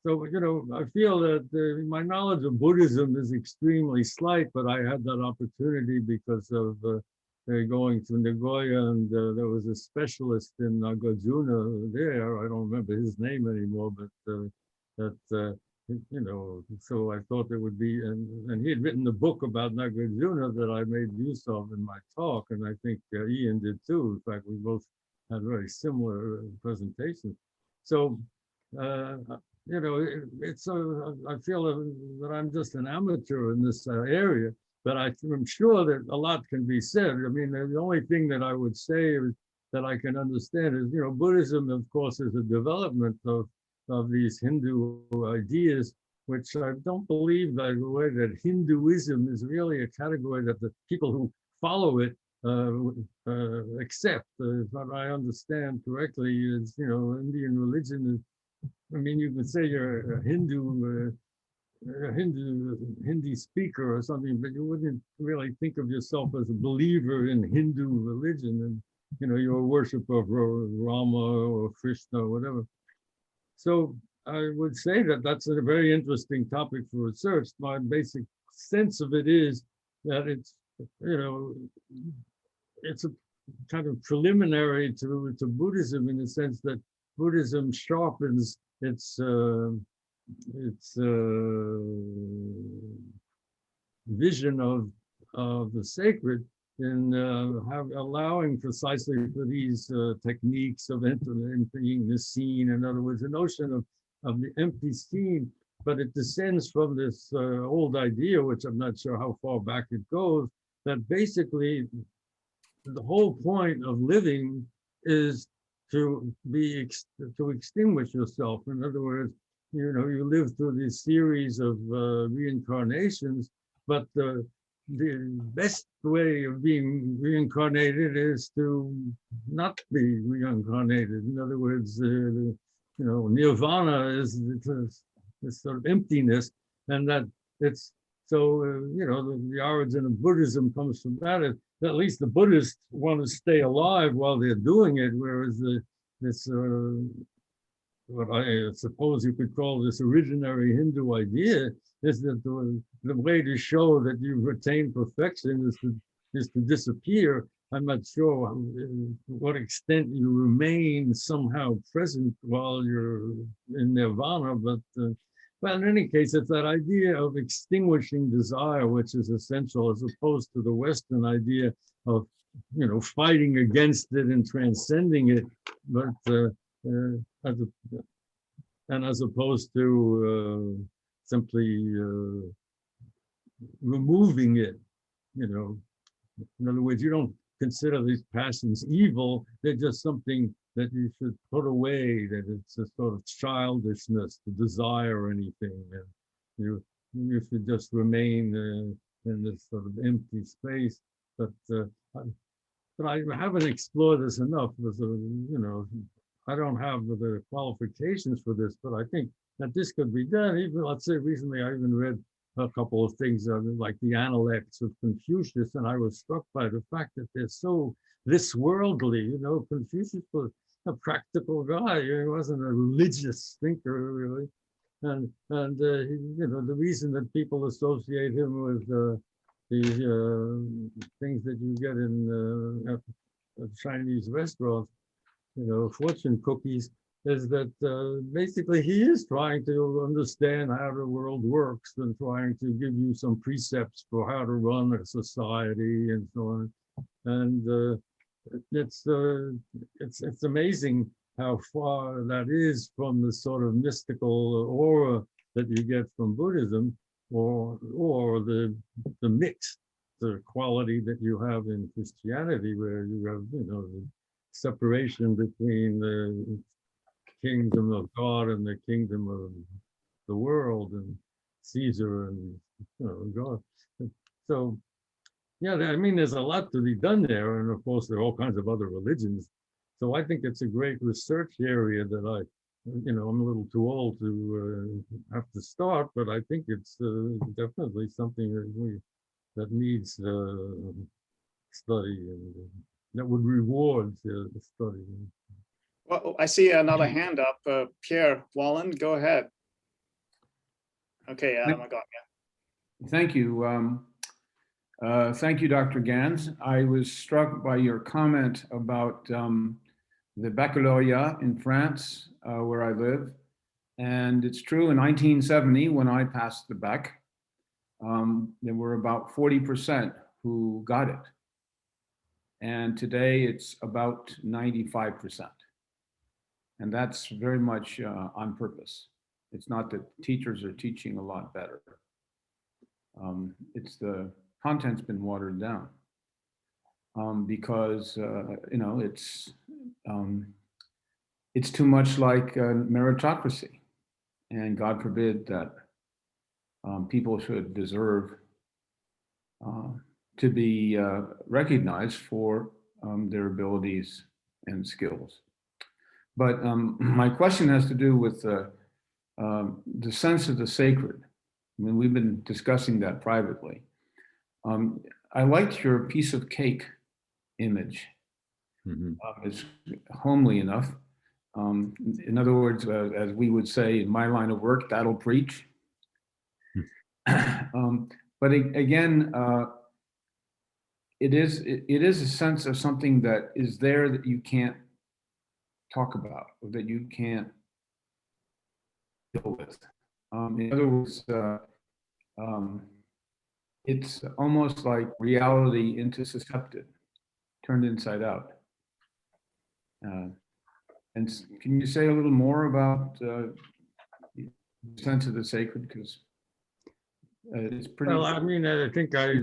So, I feel that my knowledge of Buddhism is extremely slight, but I had that opportunity because of going to Nagoya, and there was a specialist in Nagarjuna there. I don't remember his name anymore, but so I thought it would be, and he had written a book about Nagarjuna that I made use of in my talk, and I think Ian did too. In fact, we both had very similar presentations. So, I feel that I'm just an amateur in this area, but I'm sure that a lot can be said. I mean, the only thing that I would say is that I can understand is, Buddhism, of course, is a development of these Hindu ideas, which I don't believe, by the way, that Hinduism is really a category that the people who follow it accept. If I understand correctly, is, Indian religion is, you could say you're a Hindi speaker or something, but you wouldn't really think of yourself as a believer in Hindu religion, and you're a worshiper of Rama or Krishna or whatever. So I would say that that's a very interesting topic for research. My basic sense of it is that it's, it's a kind of preliminary to Buddhism, in the sense that Buddhism sharpens its vision of the sacred in allowing precisely for these techniques of emptying the scene. In other words, the notion of the empty scene but it descends from this old idea, which I'm not sure how far back it goes, that basically the whole point of living is to extinguish yourself. In other words, you live through this series of reincarnations, but the best way of being reincarnated is to not be reincarnated. In other words, nirvana is this sort of emptiness, and that it's so, the origin of Buddhism comes from that. At least the Buddhists want to stay alive while they're doing it, whereas this what I suppose you could call this originary Hindu idea is that the way to show that you've retained perfection is to disappear. I'm not sure to what extent you remain somehow present while you're in nirvana, but in any case, it's that idea of extinguishing desire, which is essential, as opposed to the Western idea of, fighting against it and transcending it, but as opposed to simply removing it, In other words, you don't consider these passions evil, they're just something that you should put away, that it's a sort of childishness to desire anything. And you should just remain in this sort of empty space. But I haven't explored this enough. I don't have the qualifications for this, but I think that this could be done. Even, let's say, recently I even read a couple of things like the Analytics of Confucius, and I was struck by the fact that they're so this worldly. Confucius was a practical guy. He wasn't a religious thinker, really. And the reason that people associate him with the things that you get in Chinese restaurants, fortune cookies, is that basically he is trying to understand how the world works and trying to give you some precepts for how to run a society and so on. And it's amazing how far that is from the sort of mystical aura that you get from Buddhism, or the mixed quality that you have in Christianity, where you have the separation between the kingdom of God and the kingdom of the world, and Caesar and God. So yeah, there's a lot to be done there, and of course there are all kinds of other religions. So I think it's a great research area that I'm a little too old to have to start, but I think it's definitely something that needs study, and that would reward the study. Well, I see another hand up. Pierre Wallen, go ahead. Okay, Adam, I got you. Thank you. Thank you, Dr. Gans. I was struck by your comment about the baccalaureate in France, where I live. And it's true, in 1970, when I passed the bac, there were about 40% who got it. And today it's about 95%. And that's very much on purpose. It's not that teachers are teaching a lot better. It's the content's been watered down because it's too much like meritocracy, and God forbid that people should deserve to be recognized for their abilities and skills. But my question has to do with the sense of the sacred. I mean, we've been discussing that privately. I liked your piece of cake image. Mm-hmm. It's homely enough. In other words, as we would say in my line of work, that'll preach. But again, it is a sense of something that is there that you can't talk about, or that you can't deal with. In other words, it's almost like reality intussuscepted, turned inside out. And can you say a little more about sense of the sacred? Because it's pretty. Well, I mean, I think I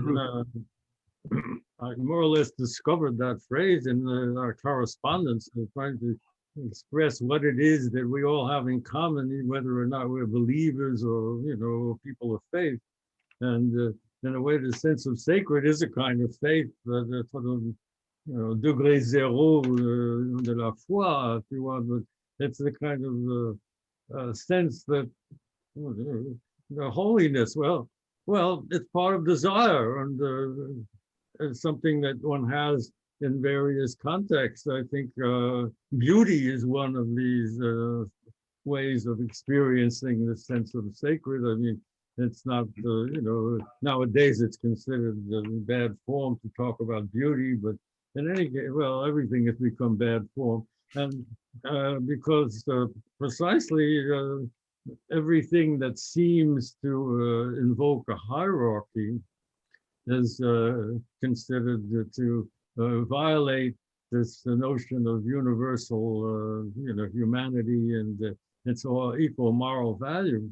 more or less discovered that phrase in our correspondence, trying to express what it is that we all have in common, whether or not we're believers or, you know, people of faith. And in a way, the sense of sacred is a kind of faith, the sort of, you know, degré zéro de la foi, if you want, but it's the kind of sense that the holiness, well, it's part of desire, and it's something that one has in various contexts. I think beauty is one of these ways of experiencing the sense of the sacred. I mean, it's not, you know, nowadays it's considered bad form to talk about beauty, but in any case, well, everything has become bad form. And because precisely everything that seems to invoke a hierarchy is considered to violate this notion of universal, you know, humanity and its all equal moral value.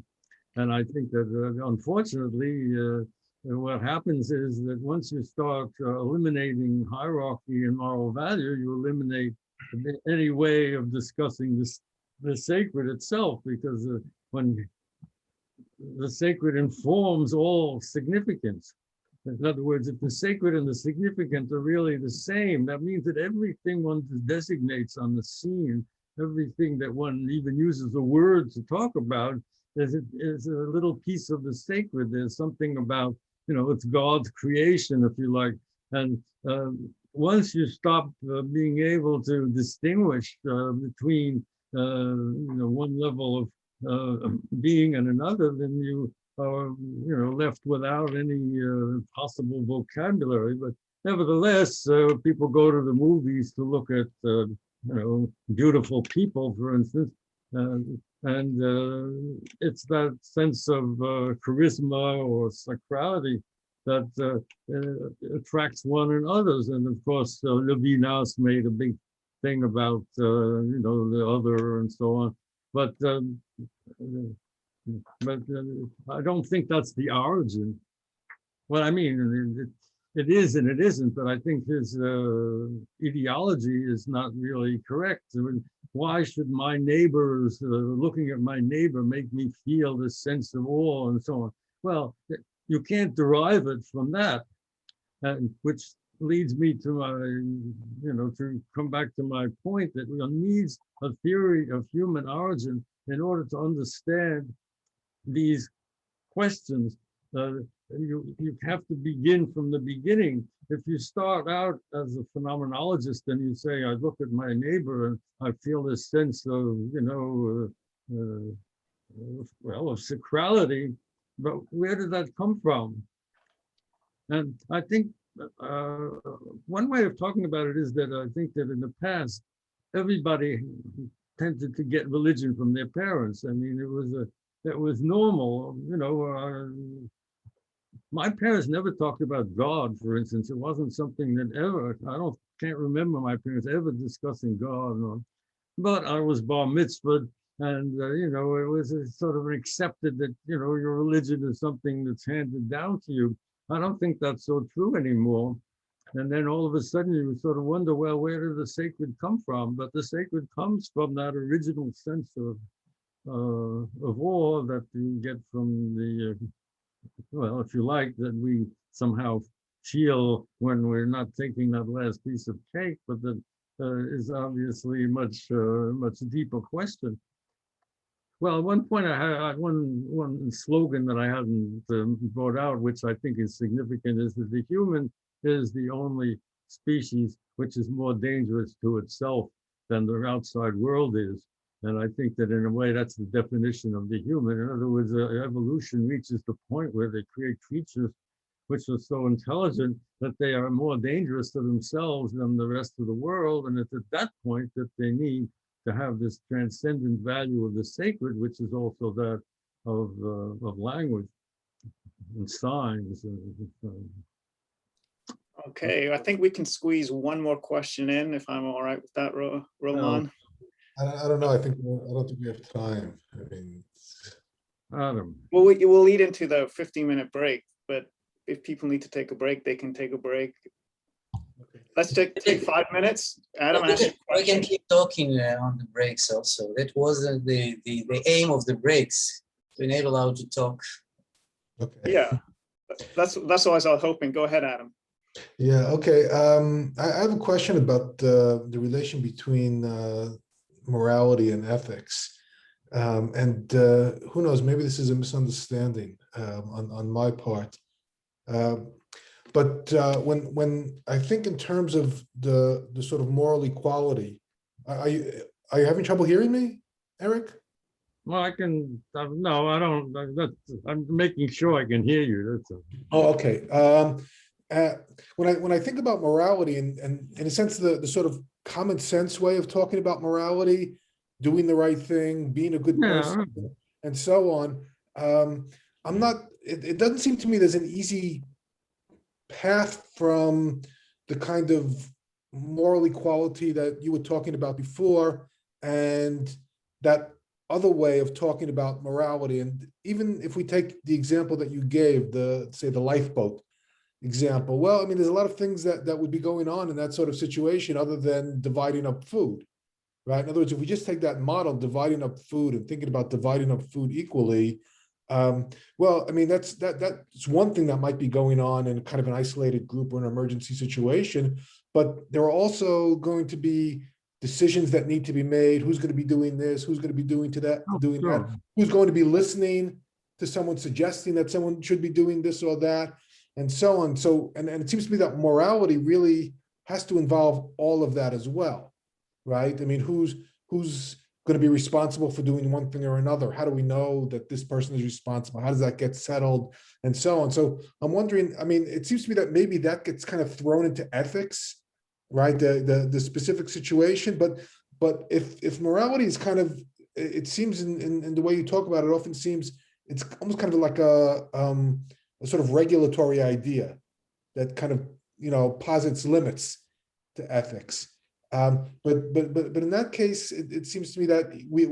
And I think that unfortunately, what happens is that once you start eliminating hierarchy and moral value, you eliminate any way of discussing the sacred itself, because when the sacred informs all significance. In other words, if the sacred and the significant are really the same, that means that everything one designates on the scene, everything that one even uses a word to talk about, is a little piece of the sacred. There's something about, you know, it's God's creation, if you like. And once you stop being able to distinguish between, you know, one level of being and another, then you are, you know, left without any possible vocabulary. But nevertheless, people go to the movies to look at, you know, beautiful people, for instance. And it's that sense of charisma or sacrality that attracts one and others. And of course, Levinas made a big thing about, you know, the other and so on. But I don't think that's the origin. Well, I mean, it is and it isn't, but I think his ideology is not really correct. I mean, why should my neighbors, looking at my neighbor, make me feel this sense of awe and so on? Well, you can't derive it from that, and which leads me to my, you know, to come back to my point that one needs a theory of human origin in order to understand these questions. You have to begin from the beginning. If you start out as a phenomenologist and you say, I look at my neighbor and I feel this sense of, you know, well, of sacrality, but where did that come from? And I think one way of talking about it is that I think that in the past, everybody tended to get religion from their parents. I mean, it was normal, you know. My parents never talked about God, for instance. It wasn't something that ever, can't remember my parents ever discussing God. But I was bar mitzvahed, and, you know, it was sort of accepted that, you know, your religion is something that's handed down to you. I don't think that's so true anymore. And then all of a sudden you sort of wonder, well, where did the sacred come from? But the sacred comes from that original sense of awe that you get from the, well, if you like, that we somehow feel when we're not taking that last piece of cake, but that is obviously much deeper question. Well, at one point I had one slogan that I hadn't brought out, which I think is significant, is that the human is the only species which is more dangerous to itself than the outside world is. And I think that in a way, that's the definition of the human. In other words, evolution reaches the point where they create creatures which are so intelligent that they are more dangerous to themselves than the rest of the world. And it's at that point that they need to have this transcendent value of the sacred, which is also that of language and signs. Okay, I think we can squeeze one more question in, if I'm all right with that, Roman. I don't know. I don't think we have time. I mean, Adam. Well, we'll lead into the 15-minute break, but if people need to take a break, they can take a break. Let's take 5 minutes. Adam, ask your We can question. keep talking on the breaks also. That was the aim of the breaks, to enable us to talk. Okay. Yeah, that's what I was hoping. Go ahead, Adam. Yeah. Okay. I have a question about the relation between morality and ethics. And who knows, maybe this is a misunderstanding on my part. But when I think in terms of the sort of moral equality, are you having trouble hearing me, Eric? Well, I can, no, I don't, I'm making sure I can hear you, that's all. Oh, okay. When I think about morality and in a sense, the sort of common sense way of talking about morality, doing the right thing, being a good person, and so on, I'm not, it doesn't seem to me there's an easy path from the kind of moral equality that you were talking about before and that other way of talking about morality. And even if we take the example that you gave, say the lifeboat example, well, I mean, there's a lot of things that would be going on in that sort of situation other than dividing up food, right? In other words, if we just take that model, dividing up food and thinking about dividing up food equally, well, I mean, that's one thing that might be going on in kind of an isolated group or an emergency situation, but there are also going to be decisions that need to be made. Who's going to be doing this? Who's going to be doing that? Who's going to be listening to someone suggesting that someone should be doing this or that, and so on. So, and it seems to me that morality really has to involve all of that as well, right? I mean, who's going to be responsible for doing one thing or another? How do we know that this person is responsible? How does that get settled, and so on? So I'm wondering, I mean, it seems to me that maybe that gets kind of thrown into ethics, right? The specific situation, but if morality is kind of, it seems in the way you talk about it, often seems it's almost kind of like a sort of regulatory idea that kind of, you know, posits limits to ethics. But in that case, it seems to me that we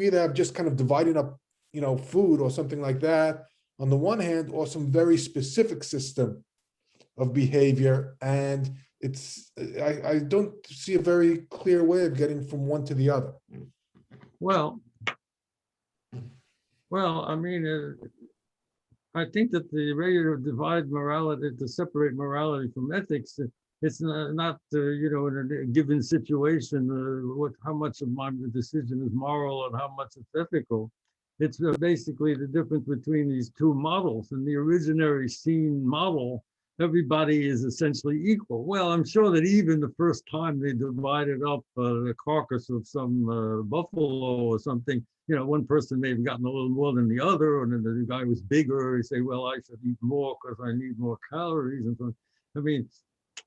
either have just kind of dividing up, you know, food or something like that on the one hand, or some very specific system of behavior, and I don't see a very clear way of getting from one to the other. Well, I mean, I think that the way to divide morality, to separate morality from ethics, it's not you know, in a given situation, how much of my decision is moral and how much it's ethical. It's basically the difference between these two models. In the originary scene model, everybody is essentially equal. Well, I'm sure that even the first time they divided up the carcass of some buffalo or something, you know, one person may have gotten a little more than the other, and then the guy was bigger. He say, well, I should eat more because I need more calories and so on. I mean,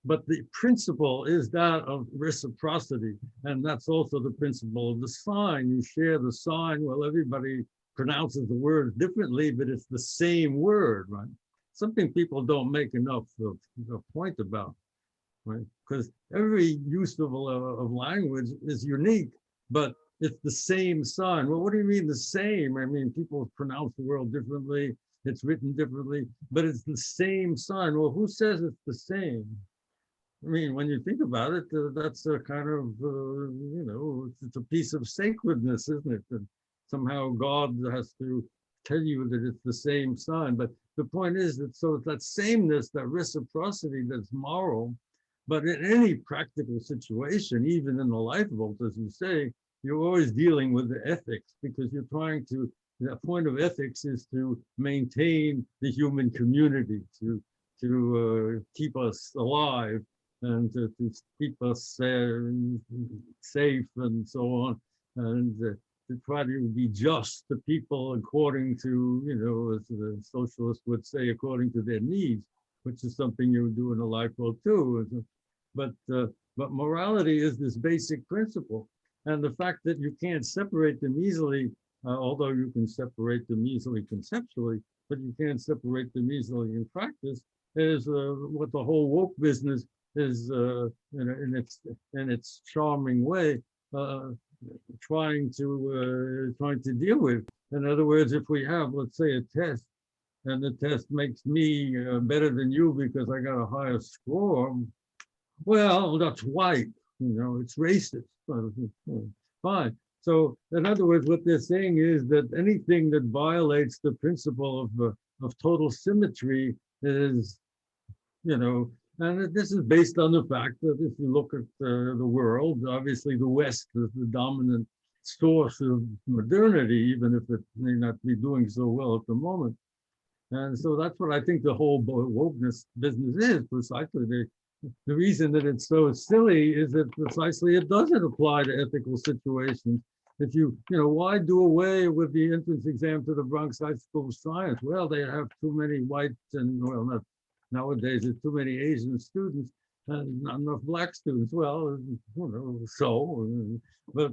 but the principle is that of reciprocity, and that's also the principle of the sign. You share the sign. Well, everybody pronounces the word differently, but it's the same word, right? Something people don't make enough of a point about, right? Because every use of language is unique, but it's the same sign. Well, what do you mean the same? I mean, people pronounce the word differently, it's written differently, but it's the same sign. Well, who says it's the same? I mean, when you think about it, that's a kind of, you know, it's a piece of sacredness, isn't it? And somehow God has to tell you that it's the same sign. But the point is that, so it's that sameness, that reciprocity that's moral, but in any practical situation, even in the lifeboat, as you say, you're always dealing with the ethics, because you're trying to, the point of ethics is to maintain the human community, to keep us alive, and to keep us safe and so on, and to try to be just to people according to, you know, as the socialist would say, according to their needs, which is something you would do in a lifeboat too. But morality is this basic principle, and the fact that you can't separate them easily, although you can separate them easily conceptually, but you can't separate them easily in practice, is what the whole woke business is in its charming way trying to deal with. In other words, if we have, let's say, a test, and the test makes me better than you because I got a higher score, well, that's white, it's racist. Fine. So, in other words, what they're saying is that anything that violates the principle of total symmetry is, and this is based on the fact that if you look at the world, obviously the West is the dominant source of modernity, even if it may not be doing so well at the moment. And so that's what I think the whole wokeness business is, precisely. The reason that it's so silly is that precisely it doesn't apply to ethical situations. If why do away with the entrance exam to the Bronx High School of Science? Well, they have too many whites and, well, not nowadays, there's too many Asian students and not enough black students. Well, but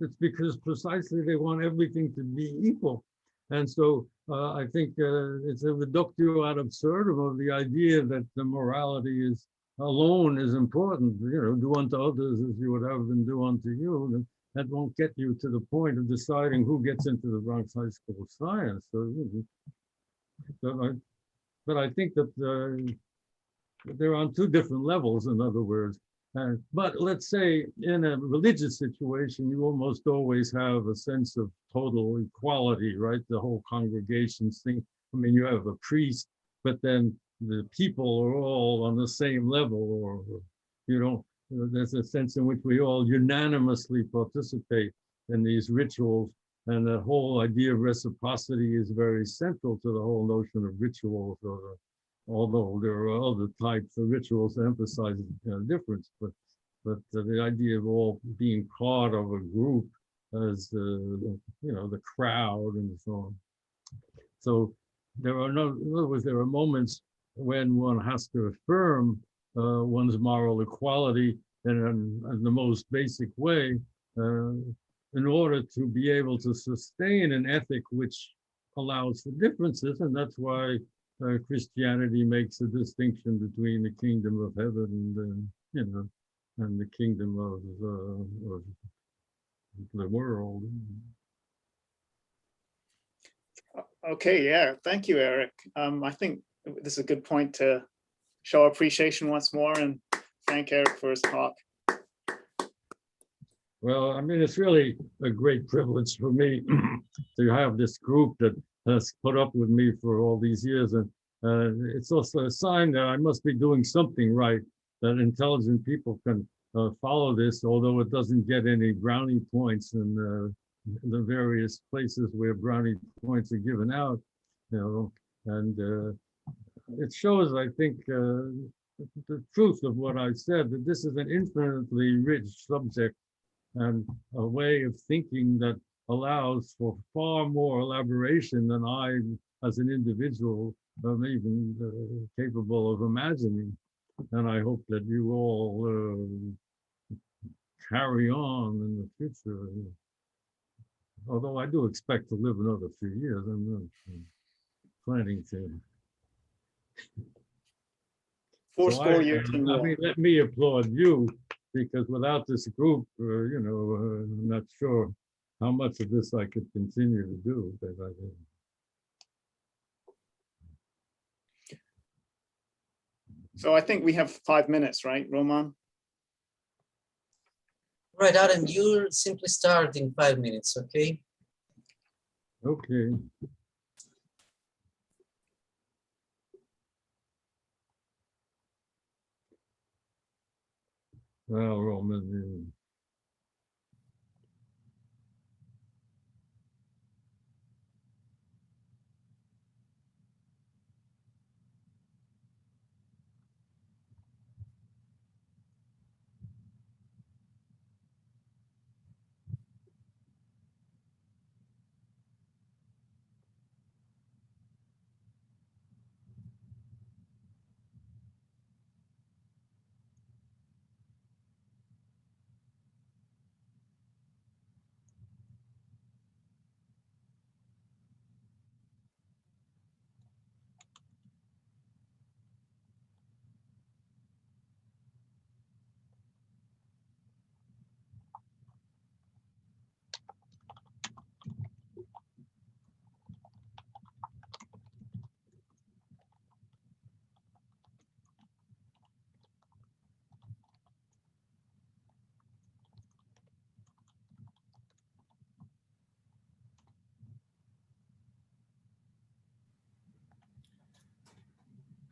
it's because precisely they want everything to be equal. And so I think it's a reductio ad absurdum of the idea that the morality alone is important. Do unto others as you would have them do unto you. That won't get you to the point of deciding who gets into the Bronx High School of Science. But I think that they're on two different levels, in other words. But let's say in a religious situation, you almost always have a sense of total equality, right? The whole congregation's thing. I mean, you have a priest, but then the people are all on the same level, or there's a sense in which we all unanimously participate in these rituals. And the whole idea of reciprocity is very central to the whole notion of rituals, although there are other types of rituals that emphasize difference, but the idea of all being part of a group as the crowd and so on. So in other words, there are moments when one has to affirm one's moral equality in the most basic way in order to be able to sustain an ethic which allows for differences, and that's why Christianity makes a distinction between the kingdom of heaven and the kingdom of the world. Okay, yeah, thank you, Eric. I think this is a good point to show appreciation once more and thank Eric for his talk. Well, I mean, it's really a great privilege for me to have this group that has put up with me for all these years. And it's also a sign that I must be doing something right, that intelligent people can follow this, although it doesn't get any brownie points in the various places where brownie points are given out, and it shows, I think, the truth of what I said, that this is an infinitely rich subject and a way of thinking that allows for far more elaboration than I, as an individual, am even capable of imagining. And I hope that you all carry on in the future. Although I do expect to live another few years, I'm not planning to. Fourscore years and more. I mean, let me applaud you, because without this group, I'm not sure how much of this I could continue to do. But So I think we have 5 minutes, right, Roman? Right, Adam, you simply start in 5 minutes, okay? Okay. Well, Roman.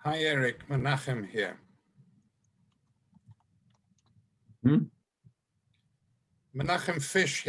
Hi, Eric. Menachem here. Hmm? Menachem Fish